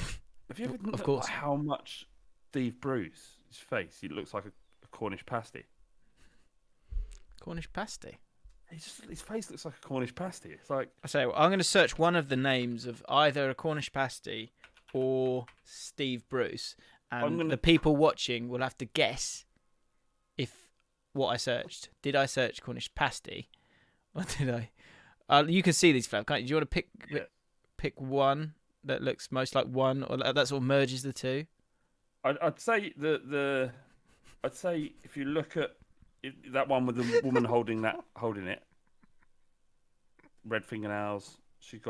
Have you ever looked at how much Steve Bruce's face? He looks like a Cornish pasty. Cornish pasty. His face looks like a Cornish pasty. It's like I say, I'm going to search one of the names of either a Cornish pasty or Steve Bruce, and the people watching will have to guess if what I searched. Did I search Cornish pasty, or did I? You can see these, Flav, can't you? Do you want to pick one that looks most like one, or that sort of merges the two? I'd say I'd say if you look at that one with the woman holding it, red fingernails. She's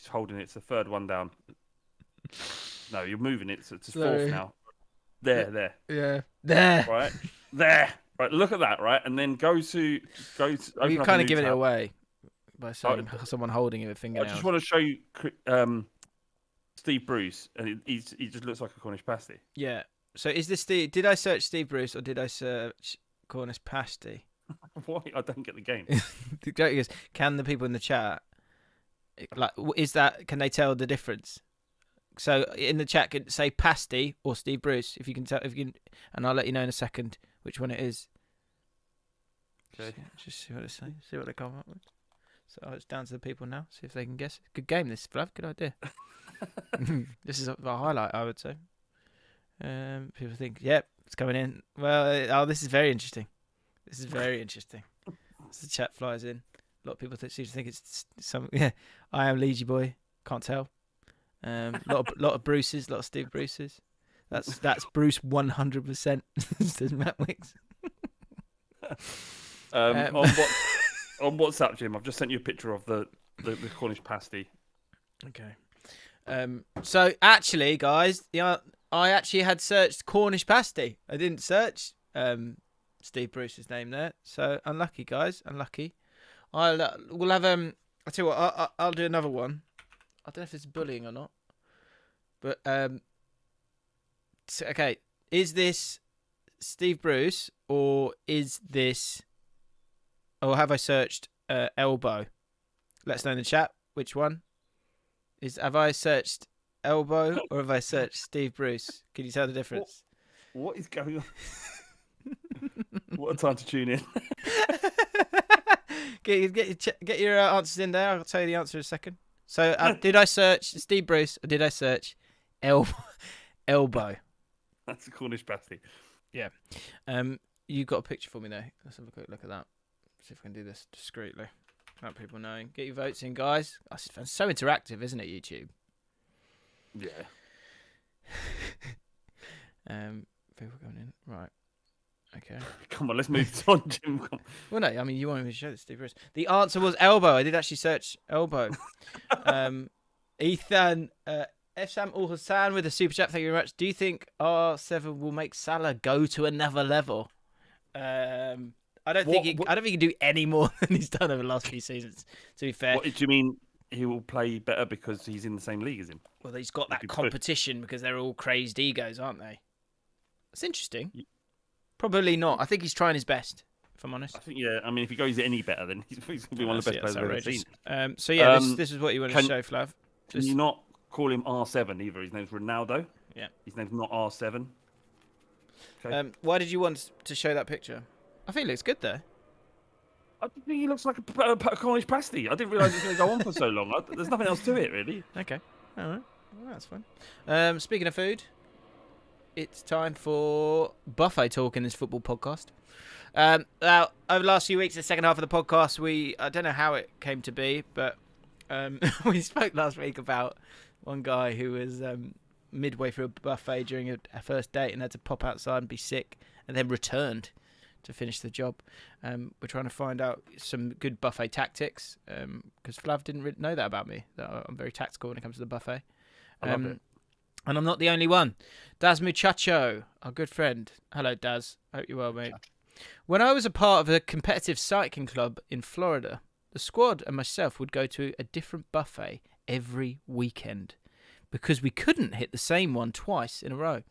holding it. It's the third one down. No, you're moving it. So it's fourth now. There. Yeah, there. Right, there. Right, look at that. Right, and then go to. You're kind of giving it away by saying someone holding it with fingernails. I just want to show you Steve Bruce, and he just looks like a Cornish pasty. Yeah. So is this Did I search Steve Bruce or did I search Cornish pasty? Why? I don't get the game. The joke is, can the people in the chat, can they tell the difference? So in the chat, can say pasty or Steve Bruce if you can tell. And I'll let you know in a second which one it is. Okay. Just see what they say. See what they come up with. So it's down to the people now. See if they can guess. Good game, this, Flav. Good idea. This is a highlight, I would say. People think, yep, it's coming in. Well, this is very interesting. This is very interesting. As the chat flies in, a lot of people seem to think it's some. Yeah, I am Legion boy. Can't tell. Lot of Bruces, lot of Steve Bruces. That's Bruce 100%. Says Matt Wicks. On WhatsApp, Jim, I've just sent you a picture of the Cornish pasty. Okay. So actually, guys, I actually had searched Cornish pasty. I didn't search Steve Bruce's name there. So unlucky, guys. Unlucky. We'll have I'll tell you what. I'll do another one. I don't know if it's bullying or not. But okay. Is this Steve Bruce or is this? Or have I searched elbow? Let us know in the chat which one. Have I searched elbow or have I searched Steve Bruce? Can you tell the difference? What is going on? What a time to tune in. Get your answers in there. I'll tell you the answer in a second. So did I search Steve Bruce or did I search elbow? That's a Cornish pasty. Yeah. You got a picture for me though. Let's have a quick look at that. See if we can do this discreetly. Without people knowing. Get your votes in, guys. It's so interactive, isn't it, YouTube? Yeah. People coming in. Right. Okay. Come on, let's move on, Jim. Well, no, I mean, you wanted me to show this, Steve Bruce. The answer was elbow. I did actually search elbow. Ethan, Sam Al Hassan with a super chat. Thank you very much. Do you think R7 will make Salah go to another level? I don't think he can do any more than he's done over the last few seasons. To be fair. What do you mean? He will play better because he's in the same league as him? Well, he's got that competition because they're all crazed egos, aren't they? That's interesting. Probably not. I think he's trying his best, if I'm honest. I think, yeah. I mean, if he goes any better, then he's going to be one of the best players I've ever seen. So, yeah, this is what you want to show, Flav. Can you not call him R7 either? His name's Ronaldo. Yeah. His name's not R7. Okay. Why did you want to show that picture? I think it looks good, though. I think he looks like a Cornish pasty. I didn't realise it was going to go on for so long. There's nothing else to it, really. Okay. All right. Well, that's fun. Speaking of food, it's time for buffet talk in this football podcast. Now, over the last few weeks, the second half of the podcast, I don't know how it came to be, but we spoke last week about one guy who was midway through a buffet during a first date and had to pop outside and be sick and then returned to finish the job. We're trying to find out some good buffet tactics because Flav didn't really know that about me. That I'm very tactical when it comes to the buffet. I love it. And I'm not the only one. Daz Muchacho, our good friend. Hello, Daz. Hope you're well, mate. When I was a part of a competitive cycling club in Florida, the squad and myself would go to a different buffet every weekend because we couldn't hit the same one twice in a row.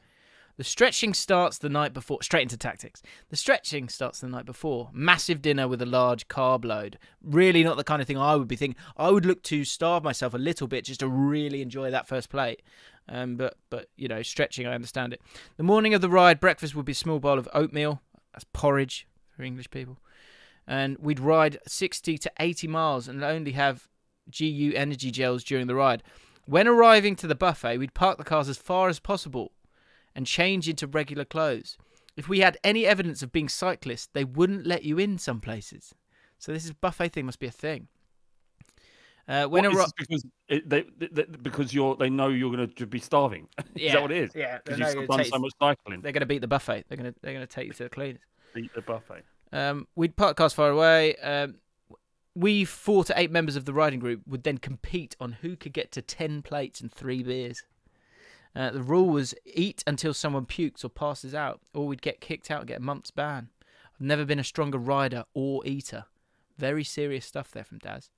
The stretching starts the night before. Straight into tactics. The stretching starts the night before. Massive dinner with a large carb load. Really not the kind of thing I would be thinking. I would look to starve myself a little bit just to really enjoy that first plate. But you know, stretching, I understand it. The morning of the ride, breakfast would be a small bowl of oatmeal. That's porridge for English people. And we'd ride 60 to 80 miles and only have GU energy gels during the ride. When arriving to the buffet, we'd park the cars as far as possible and change into regular clothes. If we had any evidence of being cyclists, they wouldn't let you in some places. So this buffet thing must be a thing. Because they know you're going to be starving. Yeah, is that what it is? Yeah, because you've done so much cycling. They're going to beat the buffet. They're going to take you to the cleaners. Beat the buffet. We'd park cars far away. We 4 to 8 members of the riding group would then compete on who could get to 10 plates and 3 beers. The rule was eat until someone pukes or passes out, or we'd get kicked out and get a month's ban. I've never been a stronger rider or eater. Very serious stuff there from Daz.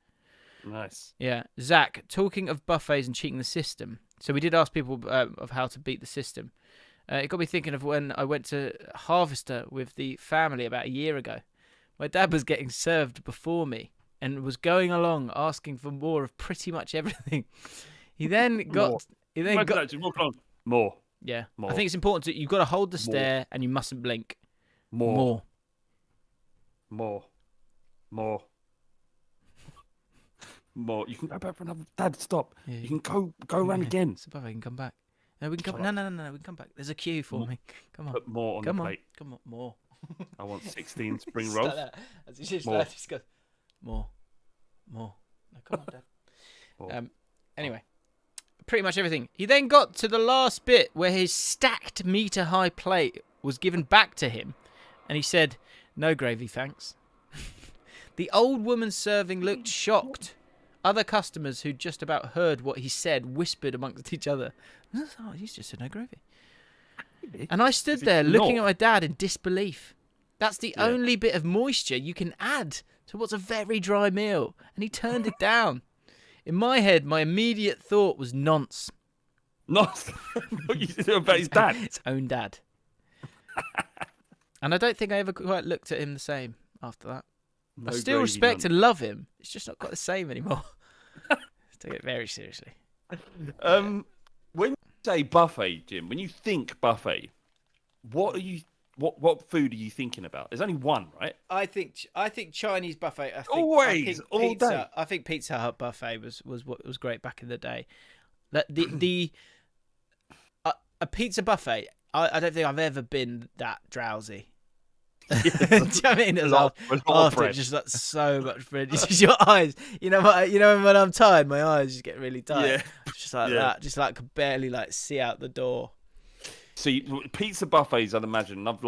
Nice. Yeah. Zach, talking of buffets and cheating the system. So we did ask people of how to beat the system. It got me thinking of when I went to Harvester with the family about a year ago. My dad was getting served before me and was going along asking for more of pretty much everything. He then got... More. Yeah. More. I think it's important that you've got to hold the stare and you mustn't blink. More. You can go back for another. Dad, stop. Yeah, you can go around again. It's above. I can come back. No, we can come. No. We can come back. There's a queue for me. Come on. Put more on the plate. Come on. More. I want 16 spring rolls. As he just goes, more. No, come on, Dad. Anyway. Pretty much everything. He then got to the last bit where his stacked metre-high plate was given back to him, and he said, "No gravy, thanks." The old woman serving looked shocked. Other customers who just about heard what he said whispered amongst each other, "Oh, he's just said no gravy." And I stood there looking at my dad in disbelief. That's the only bit of moisture you can add to what's a very dry meal, and he turned it down. In my head, my immediate thought was nonce. Nonce? What you said about his dad? His own dad. And I don't think I ever quite looked at him the same after that. I still respect and love him. It's just not quite the same anymore. Take it very seriously. When you say buffet, Jim, when you think buffet, what food are you thinking about? There's only one, right? I think Chinese buffet. All day. I think Pizza Hut buffet was what was great back in the day. A pizza buffet. I don't think I've ever been that drowsy. Do you know what I mean? After just like so much bread. It's just your eyes. You know when I'm tired, my eyes just get really tired. Yeah. Just like that. Just like could barely like see out the door. See, pizza buffets, I'd imagine. I'm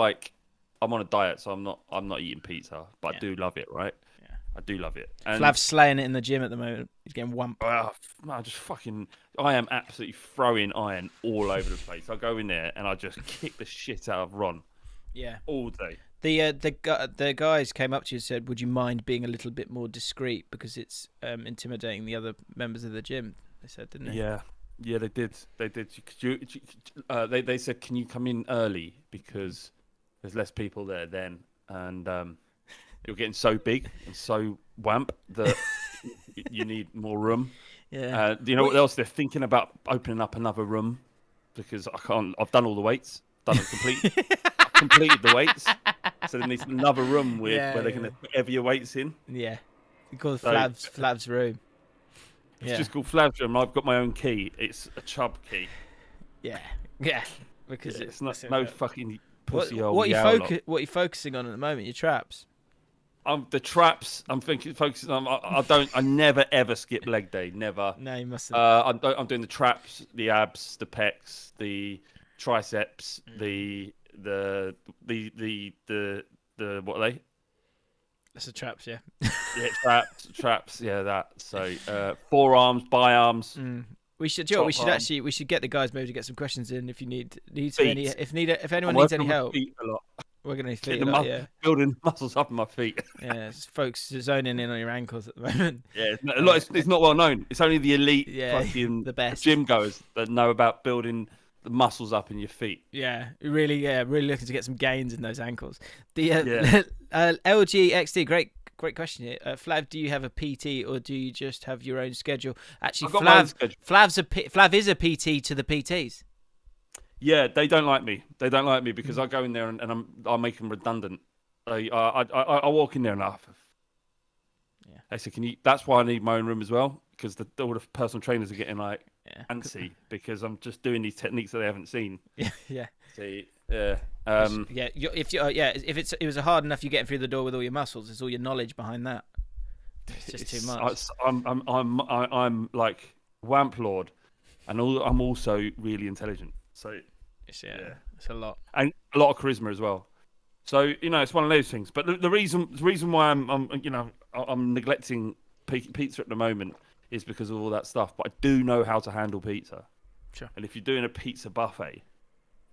on a diet, so I'm not eating pizza, but I do love it, right? Yeah. I do love it. And Flav's slaying it in the gym at the moment. He's getting wump. I am absolutely throwing iron all over the place. I go in there and I just kick the shit out of Ron. Yeah. All day. The guys came up to you and said, "Would you mind being a little bit more discreet because it's intimidating the other members of the gym?" They said, didn't they? Yeah, they did. They did. They said, "Can you come in early because there's less people there then?" And you're getting so big and so wamp that you need more room. Yeah. Do you know what else? They're thinking about opening up another room because I can't. I've done all the weights. Done it complete. Completed the weights. So then there's another room where they're going to put heavier weights in. Yeah. It's called Flav's room. It's just called Flav's room. I've got my own key. It's a Chubb key. Yeah. Because it's not no fucking pussy old. What are you focusing on at the moment? Your traps. The traps. I'm focusing on. I never ever skip leg day. Never. No, you mustn't. I'm doing the traps, the abs, the pecs, the triceps, the what are they? That's the traps, yeah. Yeah, traps. Yeah, that. So forearms, biarms. We should get the guys maybe to get some questions in if you need any if anyone needs any help. We're gonna need feet. Building muscles up in my feet. Yeah, folks zoning in on your ankles at the moment. Yeah, it's not well known. It's only the elite, fucking the best gym goers that know about building the muscles up in your feet. Yeah, really looking to get some gains in those ankles. The LGXD, great question here. Flav, do you have a PT or do you just have your own schedule? Actually, Flav is a PT to the PTs. Yeah, they don't like me. They don't like me because I go in there and I make them redundant. I walk in there and they say, "Can you?" That's why I need my own room as well because all the personal trainers are getting antsy because I'm just doing these techniques that they haven't seen. Yeah. See, if it was hard enough you getting through the door with all your muscles, it's all your knowledge behind that. It's just too much. I'm like Wamp Lord, and I'm also really intelligent. So it's a lot, and a lot of charisma as well. So it's one of those things. But the reason why I'm neglecting pizza at the moment is because of all that stuff. But I do know how to handle pizza. Sure. And if you're doing a pizza buffet,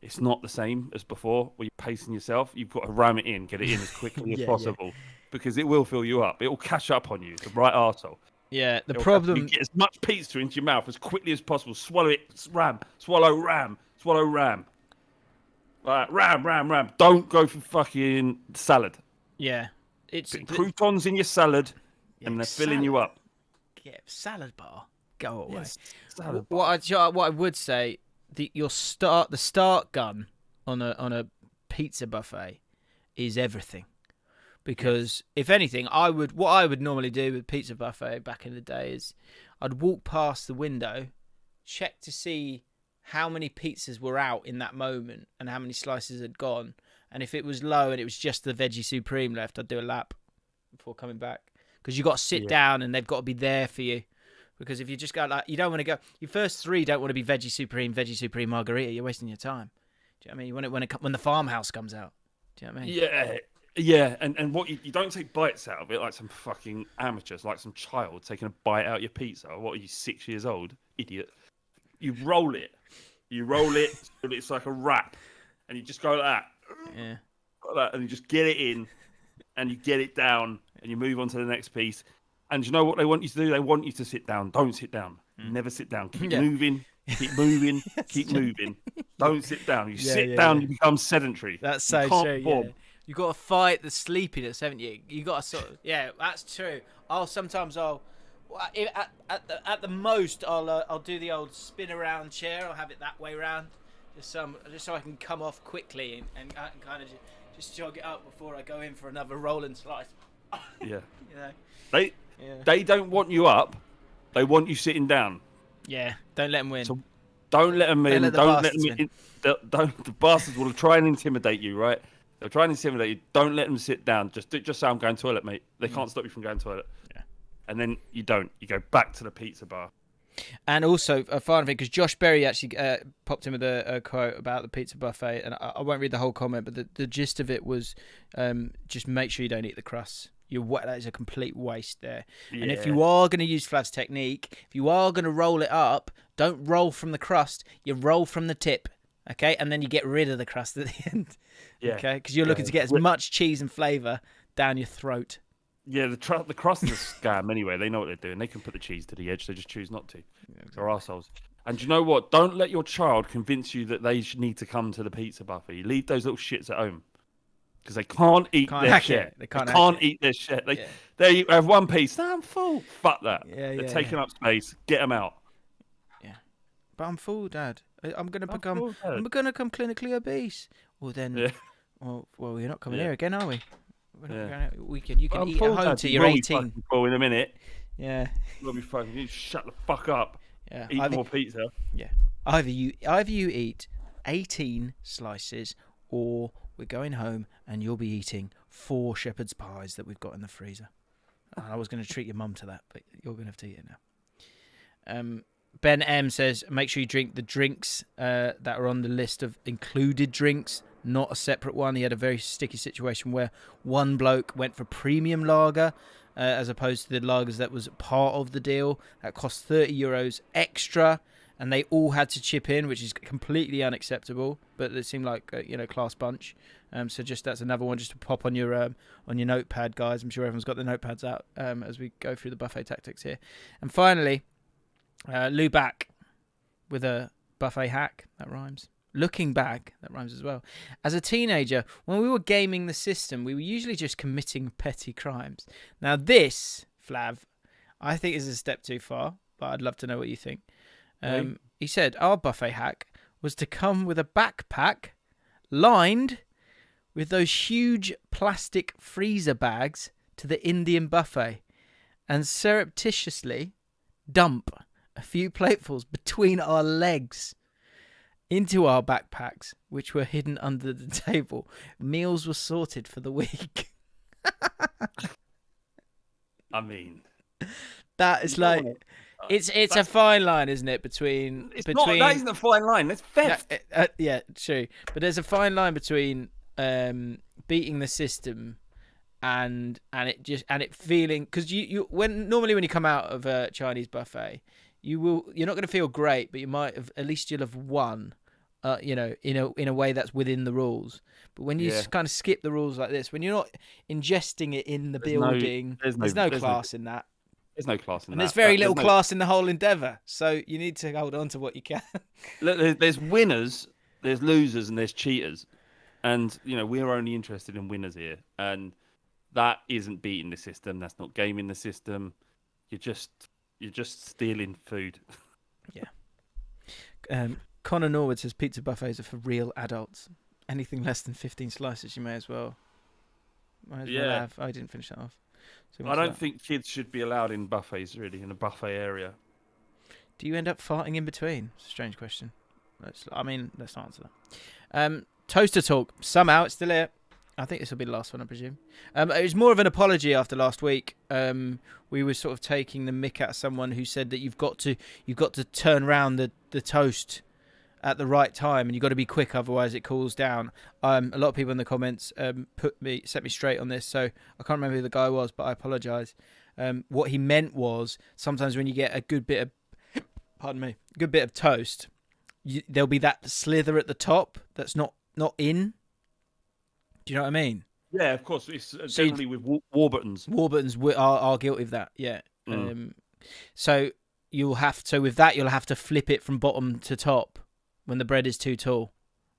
it's not the same as before where you're pacing yourself. You've got to ram it in, get it in as quickly as possible because it will fill you up. It will catch up on you. It's a right arsehole. Yeah, the problem... You get as much pizza into your mouth as quickly as possible. Swallow it, swallow, ram. Like, ram. Don't go for fucking salad. Yeah. Croutons in your salad and they're filling you up. Yeah, salad bar. Go away. Yes, salad bar. What I would say, the start gun on a pizza buffet is everything. Because if anything, what I would normally do with pizza buffet back in the day is I'd walk past the window, check to see how many pizzas were out in that moment and how many slices had gone. And if it was low and it was just the veggie supreme left, I'd do a lap before coming back. Because you got to sit down and they've got to be there for you. Because if you just go you don't want to go. Your first three don't want to be veggie supreme margarita. You're wasting your time. Do you know what I mean? When the farmhouse comes out. Do you know what I mean? Yeah. Yeah, and what you don't take bites out of it like some fucking amateurs, like some child taking a bite out of your pizza. What are you, 6 years old, idiot? You roll it, so it's like a wrap, and you just go like that, and you just get it in, and you get it down, and you move on to the next piece. And you know what they want you to do? They want you to sit down. Don't sit down. Never sit down. Keep moving. Keep moving. Keep moving. Don't sit down. You sit down, you become sedentary. That's so true. Yeah. You got to fight the sleepiness, haven't you? You got to that's true. At the most, I'll do the old spin around chair. I'll have it that way round, just so I can come off quickly and kind of just jog it up before I go in for another roll and slice. Yeah. They don't want you up. They want you sitting down. Yeah. Don't let them win. So don't let them in. Don't let them in. The bastards will try and intimidate you, right? They'll try and intimidate you. Don't let them sit down. Just say I'm going to the toilet, mate. They can't stop you from going to the toilet. Yeah. And then you don't. You go back to the pizza bar. And also a final thing, because Josh Berry actually popped in with a quote about the pizza buffet, and I won't read the whole comment, but the gist of it was just make sure you don't eat the crusts. That is a complete waste there. Yeah. And if you are going to use Flav's technique, if you are going to roll it up, don't roll from the crust. You roll from the tip, okay? And then you get rid of the crust at the end, okay? Because you're looking to get as much cheese and flavour down your throat. Yeah, the crust is a scam anyway. They know what they're doing. They can put the cheese to the edge. They just choose not to. Yeah, exactly. They're arseholes. And you know what? Don't let your child convince you that they need to come to the pizza buffet. Leave those little shits at home. Because they can't eat their shit. They can't eat their shit. They have one piece. No, I'm full. Fuck that. They're taking up space. Get them out. Yeah. But I'm full, Dad. I'm going to become clinically obese. Well, then... Well, you're not coming here again, are we? You can eat at home till you're 18. Full in a minute. Yeah. You'll be fucking. You shut the fuck up. Yeah. Eat more pizza. Yeah. Either you eat 18 slices, or we're going home and you'll be eating 4 shepherd's pies that we've got in the freezer. And I was going to treat your mum to that, but you're going to have to eat it now. Ben M says, make sure you drink the drinks that are on the list of included drinks, not a separate one. He had a very sticky situation where one bloke went for premium lager as opposed to the lagers that was part of the deal. That cost €30 extra, and they all had to chip in, which is completely unacceptable. But they seem like class bunch. So just that's another one just to pop on your notepad, guys. I'm sure everyone's got their notepads out as we go through the buffet tactics here. And finally, Lou back with a buffet hack. That rhymes. Looking back, that rhymes as well. As a teenager, when we were gaming the system, we were usually just committing petty crimes. Now this, Flav, I think is a step too far, but I'd love to know what you think. He said, our buffet hack was to come with a backpack lined with those huge plastic freezer bags to the Indian buffet and surreptitiously dump a few platefuls between our legs into our backpacks, which were hidden under the table. Meals were sorted for the week. I mean, that is like it's a fine line, isn't it? That isn't a fine line. That's theft. Yeah, true. But there's a fine line between beating the system and it feeling, because when you come out of a Chinese buffet, you're not going to feel great, but you'll have won, in a way that's within the rules. But when you kind of skip the rules like this, when you're not ingesting it in the building, there's no class in that. There's no class in that. And there's very little class in the whole endeavour. So you need to hold on to what you can. There's winners, there's losers, and there's cheaters. And, we're only interested in winners here. And that isn't beating the system. That's not gaming the system. You're just stealing food. Yeah. Connor Norwood says pizza buffets are for real adults. Anything less than 15 slices, you may as well have. I didn't finish that off. So I don't think kids should be allowed in buffets, really, in a buffet area. Do you end up farting in between? It's a strange question. Let's not answer that. Toaster talk. Somehow it's still here. I think this will be the last one, I presume. It was more of an apology after last week. We were sort of taking the mick out of someone who said that you've got to turn around the toast at the right time, and you've got to be quick, otherwise it cools down. A lot of people in the comments set me straight on this, so I can't remember who the guy was, but I apologise. What he meant was sometimes when you get a good bit of toast, there'll be that slither at the top that's not in. Do you know what I mean? Yeah, of course. It's generally with Warburtons. Warburtons are guilty of that. Yeah. So you'll have to flip it from bottom to top when the bread is too tall.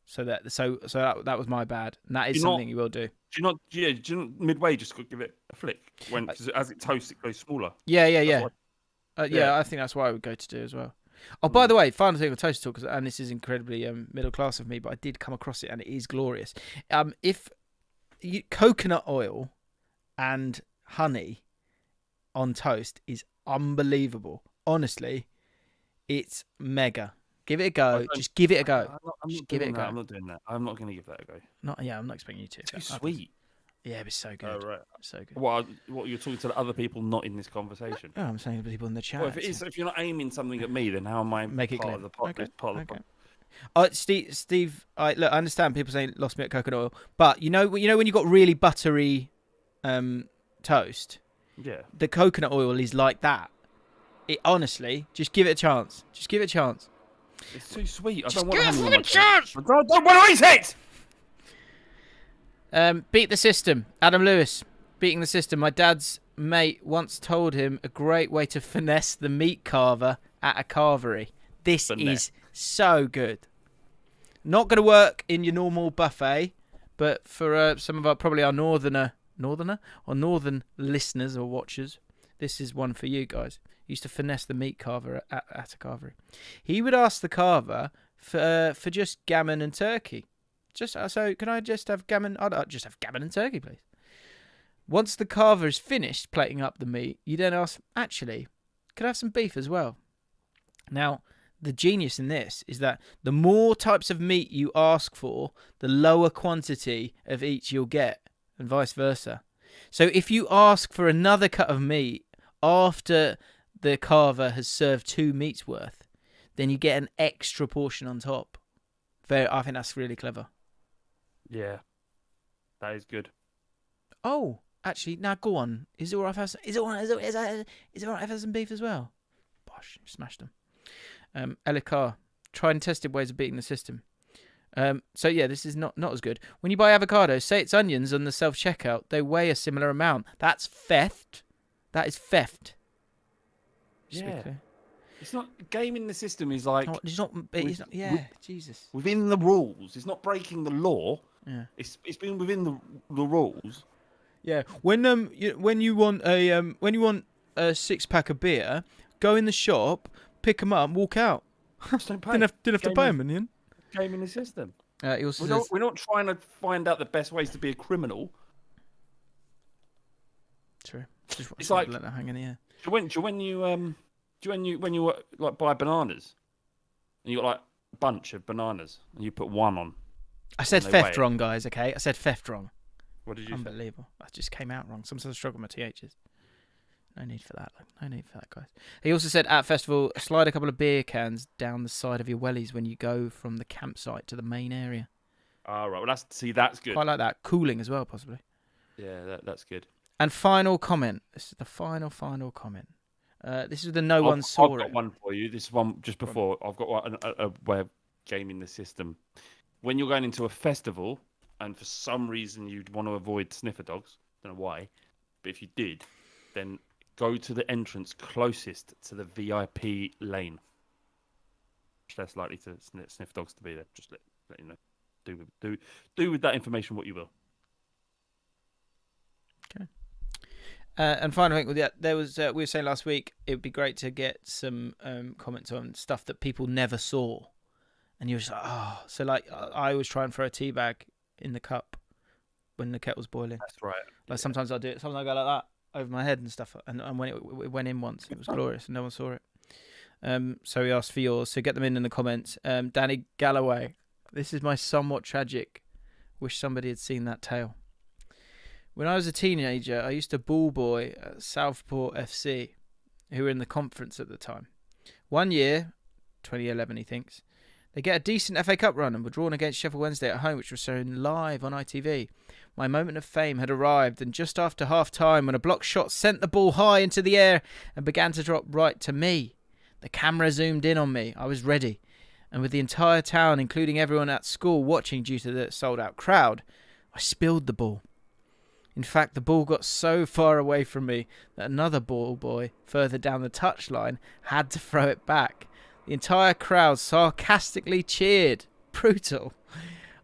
So that was my bad. And that is something you will do. Do you not midway just give it a flick because as it toasts it goes smaller. Yeah. I think that's what I would go to do as well. Oh, by the way, final thing on Toast Talk, and this is incredibly middle class of me, but I did come across it and it is glorious. Coconut oil and honey on toast is unbelievable. Honestly, it's mega. Give it a go. Just give it a go. I'm not doing that. I'm not going to give that a go. I'm not expecting you to. It's too sweet. Yeah, it was so good. Oh, right. So good. What you're talking to the other people not in this conversation? Oh, I'm saying to the people in the chat. Well, if you're not aiming something at me, then how am I Make it part clear. of the pot? Okay. Part of Okay. the pot? Steve, I understand people saying lost me at coconut oil, but you know when you got really buttery toast, Yeah. the coconut oil is like that. It honestly, just give it a chance. Just give it a chance. It's too sweet. I Just don't want give honey it on a chance. I don't want to eat it. Beat the system. Adam Lewis, beating the system. My dad's mate once told him a great way to finesse the meat carver at a carvery. This is so good. Not going to work in your normal buffet, but for some of our northern listeners or watchers, this is one for you guys. Used to finesse the meat carver at a carvery. He would ask the carver for just gammon and turkey. So can I just have gammon? I'd just have gammon and turkey, please. Once the carver is finished plating up the meat, you then ask, actually, could I have some beef as well? Now, the genius in this is that the more types of meat you ask for, the lower quantity of each you'll get, and vice versa. So if you ask for another cut of meat after the carver has served 2 meats worth, then you get an extra portion on top. I think that's really clever. Yeah, that is good. Oh, actually, now go on. Is it alright if I have some beef as well? Bosh, smashed them. Allcott, tried and tested ways of beating the system. So yeah, this is not as good. When you buy avocados, say it's onions on the self-checkout, they weigh a similar amount. That's theft. That is theft. Yeah. It's not gaming the system. Is like it's not. Yeah, Jesus. Within the rules, it's not breaking the law. Yeah. It's been within the rules. Yeah. When you want a 6-pack of beer, go in the shop, pick them up, and walk out. Don't pay. Didn't have to pay them, man. Gaming the system. He also we're not trying to find out the best ways to be a criminal. True. It's like let that hang in the air. When you like buy bananas, and you got like a bunch of bananas, and you put one on. I said theft wrong, guys. Okay, I said theft wrong. What did you? Unbelievable. That just came out wrong. Sometimes I struggle with my THs. No need for that. No need for that, guys. He also said at festival, slide a couple of beer cans down the side of your wellies when you go from the campsite to the main area. All right. Well, that's good. Quite like that. Cooling as well, possibly. Yeah, that's good. And final comment. This is the final comment. This is the no one saw I've got one for you. This is one just before. I've got a way of gaming the system. When you're going into a festival, and for some reason you'd want to avoid sniffer dogs, don't know why, but if you did, then go to the entrance closest to the VIP lane. Less likely to sniff dogs to be there. Just let you know. Do with that information what you will. Okay. And finally, there was we were saying last week it would be great to get some comments on stuff that people never saw, and you were just like, oh, so like I always try and throw a tea bag in the cup when the kettle's boiling. That's right. Like sometimes I do it. Sometimes I go like that over my head and stuff. And when it went in once, it was glorious, and no one saw it. So we asked for yours. So get them in the comments. Danny Galloway, this is my somewhat tragic. Wish somebody had seen that tale. When I was a teenager, I used to ball boy at Southport FC, who were in the conference at the time. One year, 2011 he thinks, they get a decent FA Cup run and were drawn against Sheffield Wednesday at home, which was shown live on ITV. My moment of fame had arrived, and just after half-time, when a blocked shot sent the ball high into the air and began to drop right to me, the camera zoomed in on me. I was ready. And with the entire town, including everyone at school, watching due to the sold-out crowd, I spilled the ball. In fact, the ball got so far away from me that another ball boy further down the touchline had to throw it back. The entire crowd sarcastically cheered. Brutal.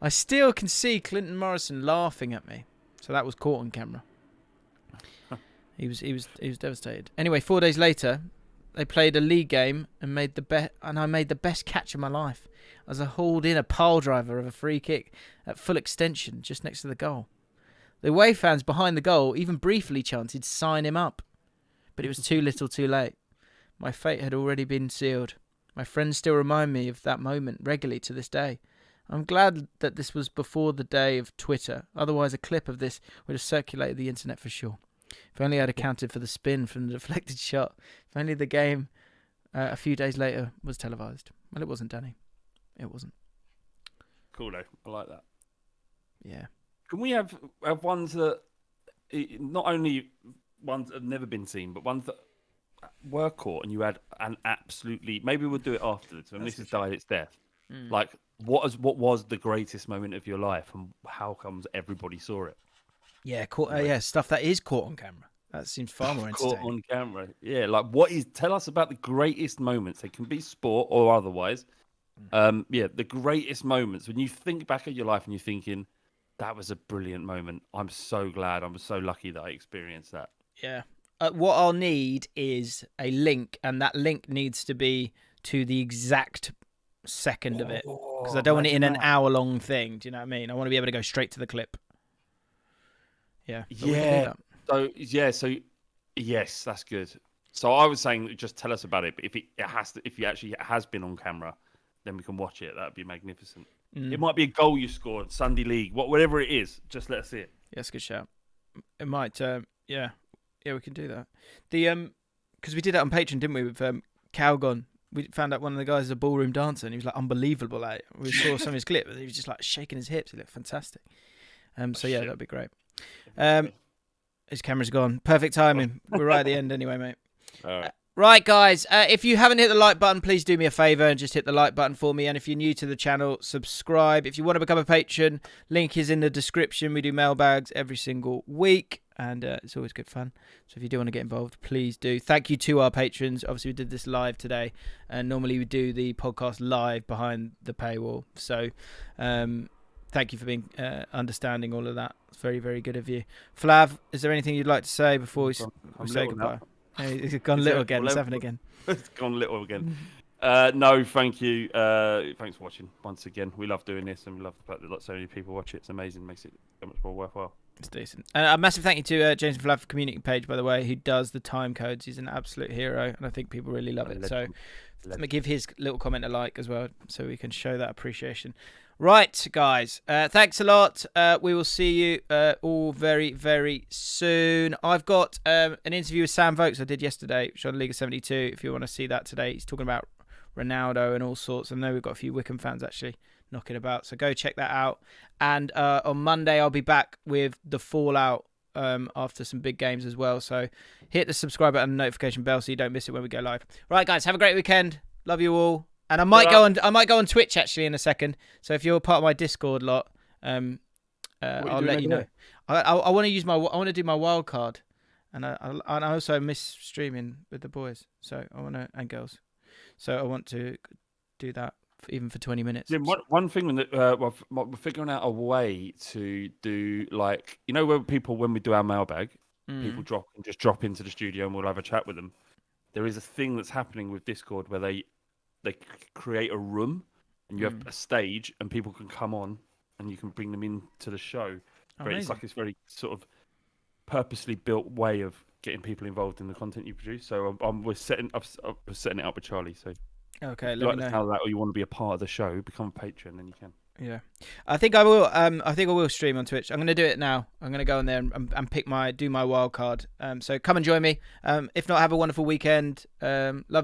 I still can see Clinton Morrison laughing at me. So that was caught on camera. He was devastated. Anyway, 4 days later, they played a league game and I made the best catch of my life as I hauled in a pile driver of a free kick at full extension just next to the goal. The away fans behind the goal even briefly chanted, "Sign him up." But it was too little too late. My fate had already been sealed. My friends still remind me of that moment regularly to this day. I'm glad that this was before the day of Twitter. Otherwise, a clip of this would have circulated the internet for sure. If only I'd accounted for the spin from the deflected shot. If only the game a few days later was televised. Well, it wasn't, Danny. It wasn't. Cool, though. I like that. Yeah. Can we have ones that, not only ones that have never been seen, but ones that were caught and you had an absolutely... Maybe we'll do it after this. When this has died its death. Like, what was the greatest moment of your life and how comes everybody saw it? Yeah, stuff that is caught on camera. That seems far more entertaining. Caught on camera. Yeah, like tell us about the greatest moments. They can be sport or otherwise. The greatest moments when you think back at your life and you're thinking, that was a brilliant moment. I'm so glad. I'm so lucky that I experienced that. Yeah. What I'll need is a link, and that link needs to be to the exact second of it, because I don't want it in an hour-long thing. Do you know what I mean? I want to be able to go straight to the clip. Yeah. So yes, that's good. So I was saying, just tell us about it. But if it actually has been on camera, then we can watch it. That'd be magnificent. It might be a goal you scored, Sunday League, whatever it is. Just let us see it. Yeah, that's a good shout. It might. Yeah, we can do that. Because we did that on Patreon, didn't we? With Calgon, we found out one of the guys is a ballroom dancer, and he was like unbelievable at it. We saw some of his clip, and he was just like shaking his hips. He looked fantastic. That'd be great. His camera's gone. Perfect timing. We're right at the end anyway, mate. All right. Right, guys, if you haven't hit the like button, please do me a favour and just hit the like button for me. And if you're new to the channel, subscribe. If you want to become a patron, link is in the description. We do mailbags every single week, and it's always good fun. So if you do want to get involved, please do. Thank you to our patrons. Obviously, we did this live today, and normally we do the podcast live behind the paywall. So thank you for being understanding all of that. It's very, very good of you. Flav, is there anything you'd like to say before we say goodbye? It's gone little again. It's happened again. It's gone little again. No, thank you. Thanks for watching once again. We love doing this, and we love the fact that so many people watch it. It's amazing. Makes it so much more worthwhile. It's decent. And a massive thank you to James and Flav community page, by the way, who does the time codes. He's an absolute hero, and I think people really love it. So give his little comment a like as well, so we can show that appreciation. Right, guys. Thanks a lot. We will see you all very, very soon. I've got an interview with Sam Vokes I did yesterday, which on League of 72. If you want to see that today, he's talking about Ronaldo and all sorts. I know we've got a few Wickham fans actually knocking about, so go check that out. And on Monday, I'll be back with the fallout after some big games as well. So hit the subscribe button and notification bell so you don't miss it when we go live. Right, guys. Have a great weekend. Love you all. And I might go on Twitch actually in a second. So if you're part of my Discord lot, I'll let you know. I want to use I want to do my wild card, and I also miss streaming with the boys. So and girls. So I want to do that even for 20 minutes. Yeah, one thing that we're figuring out a way to do, like, you know, when we do our mailbag, people drop into the studio and we'll have a chat with them. There is a thing that's happening with Discord where they create a room and you have a stage and people can come on and you can bring them into the show. It's like this very sort of purposely built way of getting people involved in the content you produce. So we're setting it up with Charlie. So okay, let me know. That, or you want to be a part of the show, become a patron, then you can. Yeah, I think I will. I think I will stream on Twitch. I'm going to do it now. I'm going to go on there and do my wild card. So come and join me. If not, have a wonderful weekend. Love you.